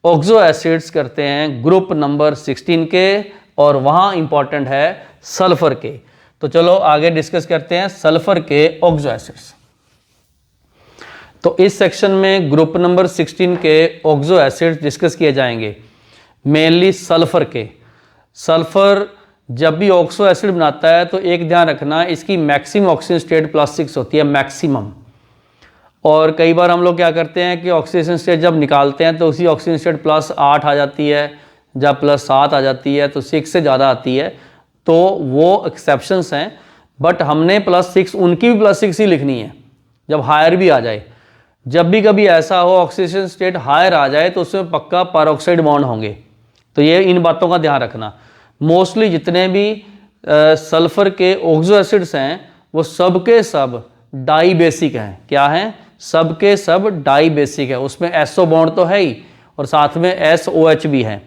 ऑक्सो एसिड्स करते हैं ग्रुप नंबर 16 के, और वहां इंपॉर्टेंट है सल्फर के। तो चलो आगे डिस्कस करते हैं सल्फर के ऑक्सो एसिड्स। तो इस सेक्शन में ग्रुप नंबर 16 के ऑक्सो एसिड्स डिस्कस किए जाएंगे, मेनली सल्फर के। सल्फर जब भी ऑक्सो एसिड बनाता है तो एक ध्यान रखना, इसकी मैक्सिमम ऑक्सीजन स्टेट +6 होती है, मैक्सिमम। और कई बार हम लोग क्या करते हैं कि ऑक्सीजन स्टेट जब निकालते हैं तो उसी ऑक्सीजन स्टेट +8 आ जाती है या +7 आ जाती है, तो 6 से ज़्यादा आती है, तो वो एक्सेप्शंस हैं। बट हमने +6, उनकी भी +6 ही लिखनी है जब हायर भी आ जाए। जब भी कभी ऐसा हो ऑक्सीजन स्टेट हायर आ जाए तो उसमें पक्का पेरोक्साइड बॉन्ड होंगे। तो ये इन बातों का ध्यान रखना। मोस्टली जितने भी सल्फर के ऑक्सो एसिड्स हैं वो सबके सब डाई बेसिक हैं। क्या हैं? सबके सब डाई बेसिक है, उसमें SO बॉन्ड तो है ही और साथ में SOH भी है।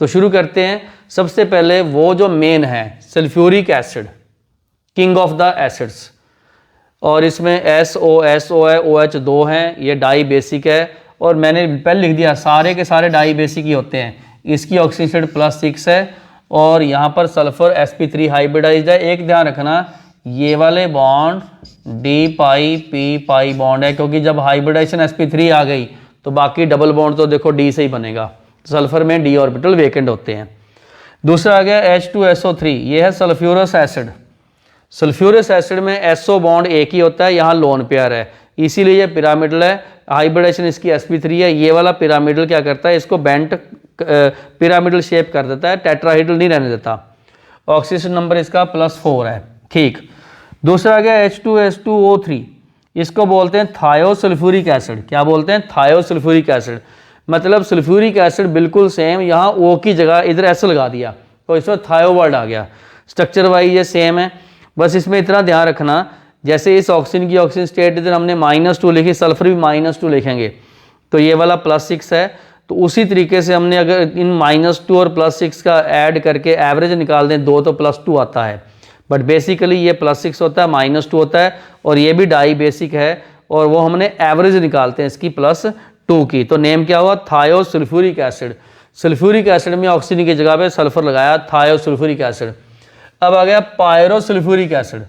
तो शुरू करते हैं। सबसे पहले वो जो मेन है sulphuric acid, king of the acids, और इसमें SO है, OH2 हैं, ये डाई बेसिक है। और मैंने पहले लिख दिया सारे के सारे डाई बेसिक ही होते हैं। इसकी ऑक्सीजन स्टेट +6 है और यहाँ पर सल्फर sp3 हाइब्रिडाइज्ड है। एक ध्यान रखना, ये वाले बॉन्ड डी पाई पी पाई बॉन्ड है, क्योंकि जब हाइब्रिडाइजेशन sp3 आ गई तो बाकी डबल बॉन्ड तो देखो डी से ही बनेगा। सल्फर में डी ऑर्बिटल वेकेंट होते हैं। दूसरा आ गया H2SO3, ये है सल्फ्यूरस एसिड। सल्फ्यूरस एसिड में SO बॉन्ड एक ही होता है, यहाँ लोन पेयर है, इसीलिए ये पिरामिडल है। हाइब्रिडाइजेशन इसकी sp3 है, ये वाला पिरामिडल क्या करता है, इसको बेंट पिरामिडल शेप कर देता है, टेट्राहेड्रल नहीं रहने देता। ऑक्सीजन नंबर इसका +4 है। ठीक, दूसरा आ गया H2S2O3, इसको बोलते हैं थायोसल्फ्यूरिक एसिड। क्या बोलते हैं? थायोसल्फ्यूरिक एसिड। मतलब सल्फ्यूरिक एसिड बिल्कुल सेम, यहाँ O की जगह इधर S लगा दिया तो इसमें थायो वर्ड आ गया। स्ट्रक्चर वाइज ये सेम है, बस इसमें इतना ध्यान रखना, जैसे इस ऑक्सीजन की ऑक्सीजन स्टेट इधर हमने -2 लिखी, सल्फर भी -2 लिखेंगे तो ये वाला +6 है। तो उसी तरीके से हमने अगर इन -2 और +6 का ऐड करके एवरेज निकाल दें 2 तो +2 आता है, बट बेसिकली ये +6 होता है, -2 होता है और ये भी डाई बेसिक है और वो हमने एवरेज निकालते हैं इसकी +2 की। तो नेम क्या हुआ? थायोसल्फ्यूरिक एसिड। सल्फ्यूरिक एसिड में ऑक्सीजन की जगह पे सल्फर लगाया, थायोसल्फ्यूरिक एसिड। अब आ गया पायरोसल्फ्यूरिक एसिड।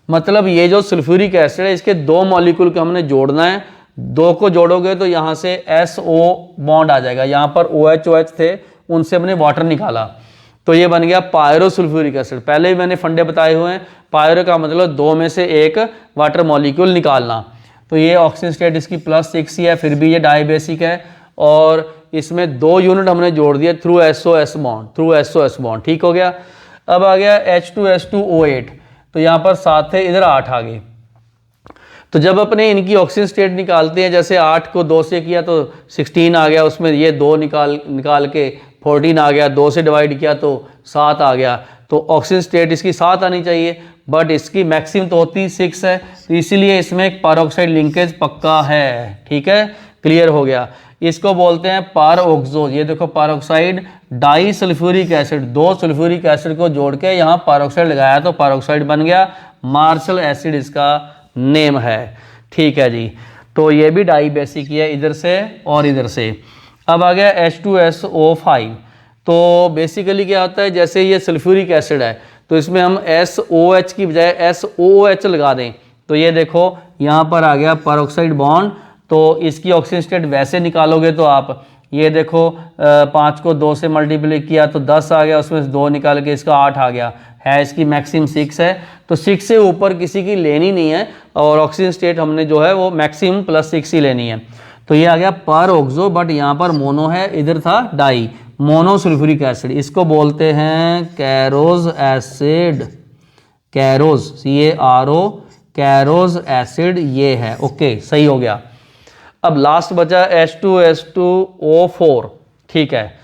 मतलब ये जो सल्फ्यूरिक एसिड है इसके 2 मॉलिक्यूल को हमने जोड़ना है, 2 को जोड़ोगे तो यहाँ से SO बॉन्ड आ जाएगा, यहाँ पर OH थे उनसे हमने वाटर निकाला तो ये बन गया पायरोसल्फ्यूरिक एसिड। पहले ही मैंने फंडे बताए हुए हैं, पायरो का मतलब 2 में से एक वाटर मॉलिक्यूल निकालना। तो ये ऑक्सीजन स्टेट इसकी +6 ही है, फिर भी ये डाई बेसिक है और इसमें 2 यूनिट हमने जोड़ दिए थ्रू SOS बॉन्ड। ठीक हो गया। अब आ गया H2S2O8, तो यहाँ पर 7 थे, इधर 8 आ गए। तो जब अपने इनकी ऑक्सीजन स्टेट निकालते हैं, जैसे 8 को 2 से किया तो 16 आ गया, उसमें ये 2 निकाल के 14 आ गया, 2 से डिवाइड किया तो 7 आ गया। तो ऑक्सीजन स्टेट इसकी 7 आनी चाहिए, बट इसकी मैक्सिमम तो होती 6 है, तो इसीलिए इसमें एक पारोक्साइड लिंकेज पक्का है। ठीक है, क्लियर हो गया। इसको बोलते हैं पारऑक्सो। ये देखो peroxide di sulphuric acid, 2 sulphuric acid को जोड़ के यहाँ पारोक्साइड लगाया तो पारोक्साइड बन गया। मार्शल एसिड इसका नेम है। ठीक है जी, तो ये भी डाई बेसिक ही है इधर से और इधर से। अब आ गया H2SO5। तो बेसिकली क्या होता है, जैसे ये सल्फ्यूरिक एसिड है तो इसमें हम SOH की बजाय SOOH लगा दें तो ये देखो यहाँ पर आ गया पारोक्साइड बॉन्ड। तो इसकी ऑक्सीजन स्टेट वैसे निकालोगे तो आप ये देखो 5 को 2 से मल्टीप्लाई किया तो 10 आ गया, उसमें से 2 निकाल के इसका 8 आ गया है। इसकी मैक्सिमम 6 है, तो 6 से ऊपर किसी की लेनी नहीं है और ऑक्सीजन स्टेट हमने जो है वो मैक्सिमम +6 ही लेनी है। तो ये आ गया पारऑक्सो, बट यहाँ पर मोनो है, इधर था डाई, मोनोसल्फ्यूरिक एसिड। इसको बोलते हैं कैरोज एसिड, कैरोज CARO, कैरोज एसिड ये है। ओके, सही हो गया। अब लास्ट बचा H2S2O4। ठीक है,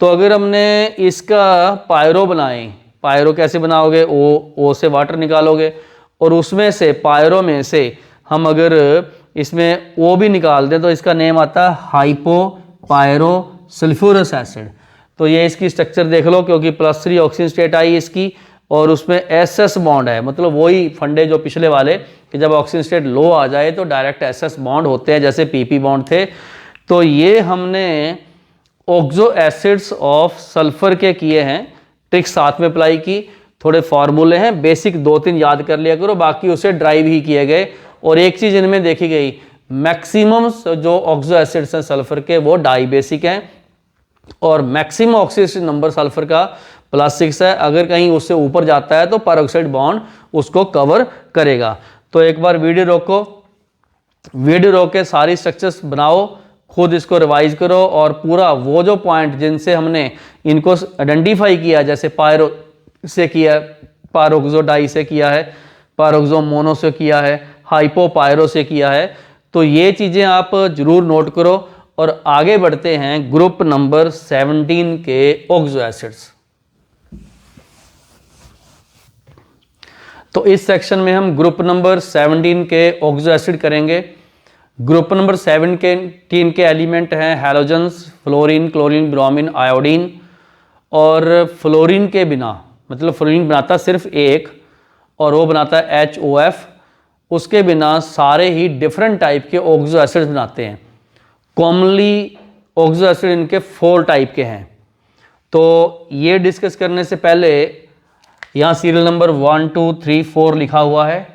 तो अगर हमने इसका पायरो बनाएं, पायरो कैसे बनाओगे? O से वाटर निकालोगे और उसमें से पायरो में से हम अगर इसमें O भी निकाल दें तो इसका नेम आता है हाइपो पायरो सल्फ्यूरस एसिड। तो ये इसकी स्ट्रक्चर देख लो, क्योंकि +3 ऑक्सीजन स्टेट आई इसकी और उसमें SS बॉन्ड है, मतलब वही फंडे जो पिछले वाले कि जब ऑक्सीजन स्टेट लो आ जाए तो डायरेक्ट SS बॉन्ड होते हैं, जैसे PP बॉन्ड थे। तो ये हमने ऑक्सो एसिड्स ऑफ सल्फर के किए हैं, ट्रिक्स साथ में अप्लाई की। थोड़े फार्मूले हैं बेसिक, 2-3 याद कर लिया करो, बाकी उसे ड्राइव ही किए गए। और एक चीज़ इनमें देखी गई, मैक्सिमम जो ऑक्सो एसिड्स हैं सल्फर के वो डाई बेसिक हैं और मैक्सिमम ऑक्सीडेशन नंबर सल्फर का +6 है। अगर कहीं उससे ऊपर जाता है तो पेरोक्साइड बॉन्ड उसको कवर करेगा। तो एक बार वीडियो रोको, वीडियो रोक के सारी स्ट्रक्चर्स बनाओ, खुद इसको रिवाइज करो और पूरा वो जो पॉइंट जिनसे हमने इनको आइडेंटिफाई किया, जैसे पायरो से किया, पारोक्सो डाई से किया है, पारोक्सो मोनो से किया है, हाइपो पायरो से किया है, तो ये चीज़ें आप जरूर नोट करो। और आगे बढ़ते हैं ग्रुप नंबर 17 के ऑक्सो एसिड्स। तो इस सेक्शन में हम ग्रुप नंबर 17 के ऑक्सो एसिड करेंगे। ग्रुप नंबर 17 के एलिमेंट हैं halogens, fluorine, chlorine, bromine, iodine. और फ्लोरीन के बिना, मतलब फ्लोरीन बनाता सिर्फ एक और वो बनाता है HOF, उसके बिना सारे ही डिफरेंट टाइप के ऑक्सो एसिड्स बनाते हैं। कॉमनली ऑक्सो एसिड इनके 4 टाइप के हैं। तो ये डिस्कस करने से पहले यहाँ सीरियल नंबर 1 2 3 4 लिखा हुआ है,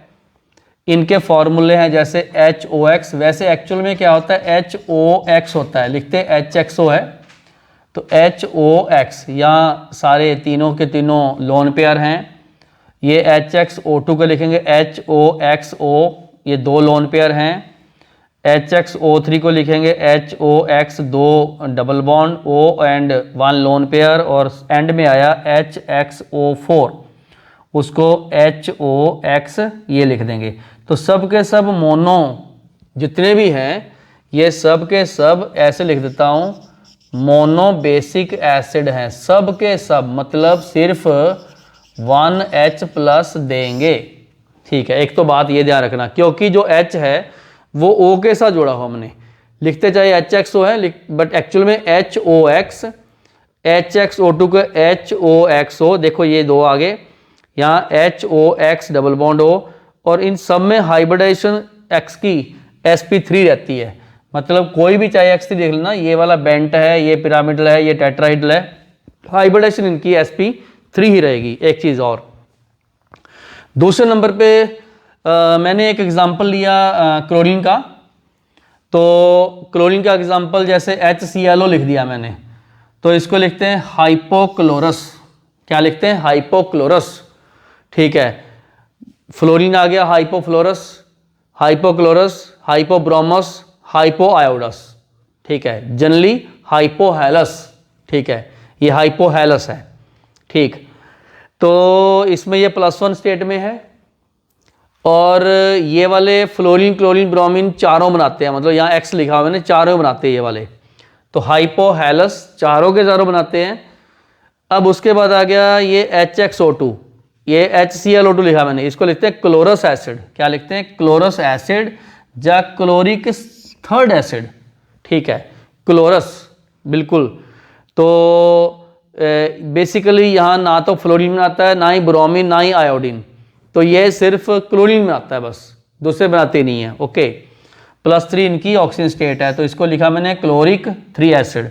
इनके फॉर्मूले हैं जैसे HOX। वैसे एक्चुअल में क्या होता है, HOX होता है, लिखते HXO है तो HOX। यहाँ सारे तीनों के तीनों लोन पेयर हैं, ये HXO2 को लिखेंगे HOXO, ये दो लोन पेयर हैं। HXO3 को लिखेंगे HOX, दो double bond, O and 1 lone pair, और एंड में आया HXO4, उसको HOX ये लिख देंगे। तो सब के सब मोनो जितने भी हैं ये सब के सब ऐसे लिख देता हूँ, मोनो बेसिक एसिड हैं सब के सब, मतलब सिर्फ 1H प्लस देंगे। ठीक है, एक तो बात ये ध्यान रखना, क्योंकि जो H है वो O के साथ जुड़ा हो, हमने लिखते चाहे HXO है बट एक्चुअल में HOX, HXO2 को HOXO, देखो ये दो आगे, यहाँ HOX डबल बॉन्ड O, और इन सब में हाइब्रिडाइजेशन X की sp3 रहती है। मतलब कोई भी चाहे X3 देख लेना, ये वाला बेंट है, ये पिरामिडल है, ये टेट्राहिड्रल है, हाइब्रिडाइजेशन इनकी sp3 ही रहेगी। एक चीज़ और, दूसरे नंबर पे मैंने एक एग्जांपल लिया क्लोरीन का। तो क्लोरीन का एग्जांपल जैसे HClO लिख दिया मैंने, तो इसको लिखते हैं हाइपोक्लोरस। क्या लिखते हैं, हाइपोक्लोरस। ठीक है, फ्लोरीन आ गया हाइपोफ्लोरस, हाइपोक्लोरस, हाइपोब्रोमस, हाइपोआयोडस। ठीक है, जनरली हाइपोहेलस। ठीक है, ये हाइपोहेलस है। ठीक, तो इसमें ये +1 स्टेट में है, और ये वाले फ्लोरीन क्लोरीन ब्रोमीन चारों बनाते हैं, मतलब यहाँ X लिखा हुआ है ना, चारों बनाते हैं ये वाले। तो हाइपोहेलस चारों के चारों बनाते हैं। अब उसके बाद आ गया ये HXO2, ये HClO2 लिखा मैंने, इसको लिखते हैं क्लोरस एसिड। क्या लिखते हैं, क्लोरस एसिड या क्लोरिक थर्ड एसिड। ठीक है, क्लोरस, बिल्कुल। तो बेसिकली यहाँ ना तो फ्लोरीन में आता है, ना ही ब्रोमीन, ना ही आयोडीन, तो ये सिर्फ क्लोरीन में आता है बस, दूसरे बनाते नहीं है। ओके, +3 इनकी ऑक्सीजन स्टेट है, तो इसको लिखा मैंने क्लोरिक 3 एसिड।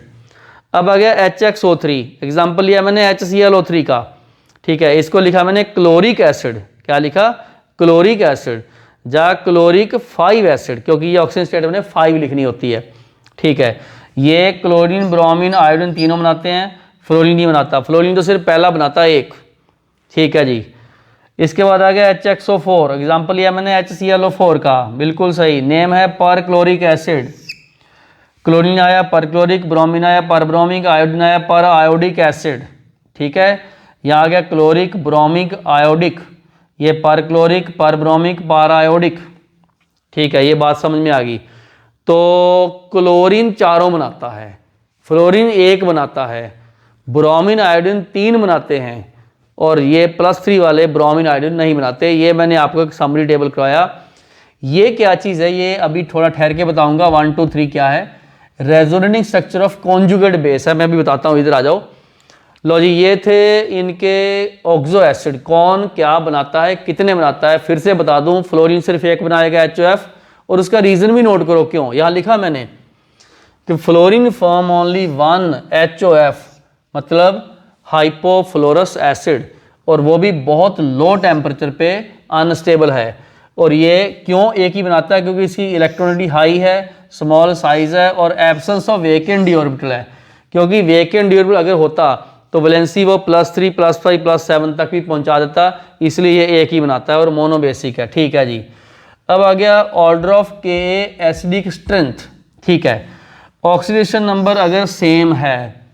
अब आ गया HXO3, एग्जाम्पल लिया मैंने HClO3 का। ठीक है, इसको लिखा मैंने क्लोरिक एसिड। क्या लिखा, क्लोरिक एसिड या क्लोरिक 5 एसिड, क्योंकि ये ऑक्सीजन स्टेट में 5 लिखनी होती है। ठीक है, ये क्लोरीन ब्रोमीन आयोडीन तीनों बनाते हैं, फ्लोरीन नहीं बनाता, फ्लोरीन तो सिर्फ पहला बनाता है एक। ठीक है जी, इसके बाद आ गया HXO4, एग्जाम्पल लिया मैंने HClO4 का, बिल्कुल सही, नेम है पर क्लोरिक एसिड। क्लोरीन आया पर क्लोरिक, ब्रोमीन आया पर ब्रोमिक, आयोडीन आया पर आयोडिक एसिड। ठीक है, यहाँ आ गया क्लोरिक ब्रोमिक आयोडिक, ये पर क्लोरिक पर ब्रोमिक पर आयोडिक। ठीक है, ये बात समझ में आ गई। तो क्लोरीन चारों बनाता है, फ्लोरीन 1 बनाता है, ब्रोमीन आयोडीन 3 बनाते हैं, और ये +3 वाले ब्रोमीन आयोडीन नहीं बनाते। ये मैंने आपको एक समरी टेबल करवाया। ये क्या चीज़ है, ये अभी थोड़ा ठहर के बताऊंगा। 1 2 3 क्या है, resonating structure of conjugate base है, मैं भी बताता हूँ, इधर आ जाओ। लो जी, ये थे इनके ऑक्सो एसिड, कौन क्या बनाता है, कितने बनाता है। फिर से बता दूं, फ्लोरीन सिर्फ 1 बनाएगा HOF, और उसका रीजन भी नोट करो क्यों। यहाँ लिखा मैंने कि फ्लोरीन फॉर्म ओनली 1 HOF, मतलब हाइपोफ्लोरस एसिड, और वो भी बहुत लो टेम्परेचर पे अनस्टेबल है। और ये क्यों एक ही बनाता है, क्योंकि इसकी इलेक्ट्रॉनिटी हाई है, स्मॉल साइज है, और absence of vacant D orbital है। क्योंकि वेकेंट डी ऑर्बिटल अगर होता तो वैलेंसी वो +3 +5 +7 तक भी पहुंचा देता, इसलिए ये एक ही बनाता है और मोनोबेसिक है। ठीक है जी, अब आ गया order of Ka acidic strength. ठीक है, ऑक्सीडेशन नंबर अगर सेम है,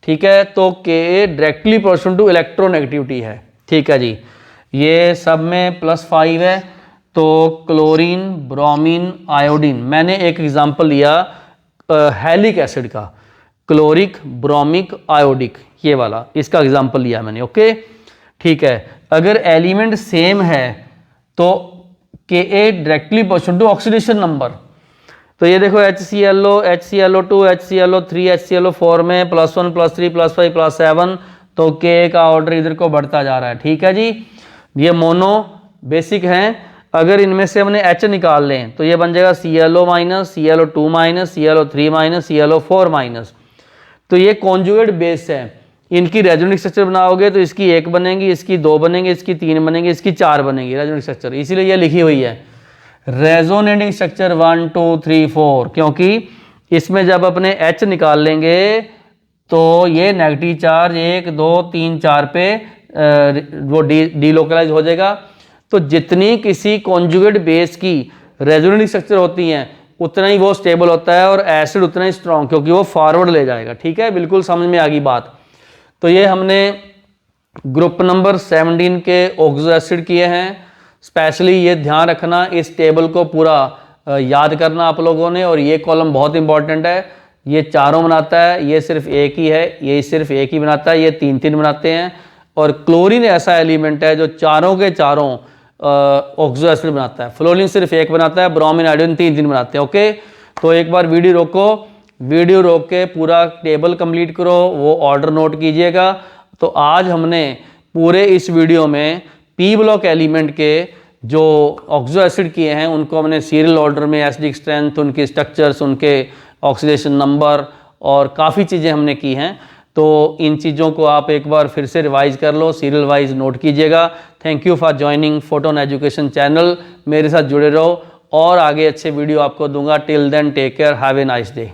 ठीक है, तो Ka directly proportional to electronegativity है। ठीक है जी, ये सब में +5 है, तो क्लोरीन ब्रोमीन आयोडीन, मैंने एक एग्जांपल लिया हैलिक एसिड का, क्लोरिक ब्रोमिक आयोडिक, ये वाला, इसका एग्जांपल लिया मैंने। ओके, ठीक है, अगर एलिमेंट सेम है तो Ka directly proportional to oxidation number. तो ये देखो HClO, HClO2, HClO3, HClO4 में +1 +3 +5 +7, तो Ka का ऑर्डर इधर को बढ़ता जा रहा है। ठीक है जी, ये मोनो बेसिक हैं। अगर इनमें से हमने H निकाल लें तो ये बन जाएगा ClO-, ClO2-, ClO3-, ClO4-। तो ये कॉन्जुगेट बेस है, इनकी रेजोनेटिक स्ट्रक्चर बनाओगे तो इसकी 1 बनेंगी, इसकी 2 बनेंगी, इसकी 3 बनेंगी, इसकी 4 बनेंगी रेजोनेटिक स्ट्रक्चर। इसीलिए ये लिखी हुई है रेजोनेटिंग स्ट्रक्चर 1 2 3 4, क्योंकि इसमें जब अपने H निकाल लेंगे तो ये नेगेटिव चार्ज 1 2 3 4 पे वो डीलोकलाइज हो जाएगा। तो जितनी किसी कॉन्जुगेट बेस की रेजोनेटिंग स्ट्रक्चर होती हैं उतना ही वो स्टेबल होता है और एसिड उतना ही स्ट्रॉन्ग, क्योंकि वो फॉरवर्ड ले जाएगा। ठीक है, बिल्कुल समझ में आ गई बात। तो ये हमने ग्रुप नंबर 17 के ऑक्सो एसिड किए हैं। स्पेशली ये ध्यान रखना, इस टेबल को पूरा याद करना आप लोगों ने, और ये कॉलम बहुत इंपॉर्टेंट है। ये चारों बनाता है, ये सिर्फ एक ही है, ये सिर्फ एक ही बनाता है, ये 3 बनाते हैं। और क्लोरीन ऐसा एलिमेंट है जो चारों के चारों ऑक्सो एसिड बनाता है। फ्लोरीन सिर्फ एक बनाता है, ब्रोमीन आयोडीन 3 बनाते हैं। ओके, तो एक बार वीडियो रोको, वीडियो रोक के पूरा टेबल कंप्लीट करो, वो ऑर्डर नोट कीजिएगा। तो आज हमने पूरे इस वीडियो में पी ब्लॉक एलिमेंट के जो ऑक्सो एसिड किए हैं उनको हमने सीरियल ऑर्डर में एसिडिक स्ट्रेंथ, उनके स्ट्रक्चर्स, उनके ऑक्सीडेशन नंबर और काफ़ी चीज़ें हमने की हैं। तो इन चीज़ों को आप एक बार फिर से रिवाइज कर लो, सीरियल वाइज नोट कीजिएगा। Thank you for joining photon education channel. मेरे साथ जुड़े रहो और आगे अच्छे वीडियो आपको दूंगा। Till then take care, have a nice day.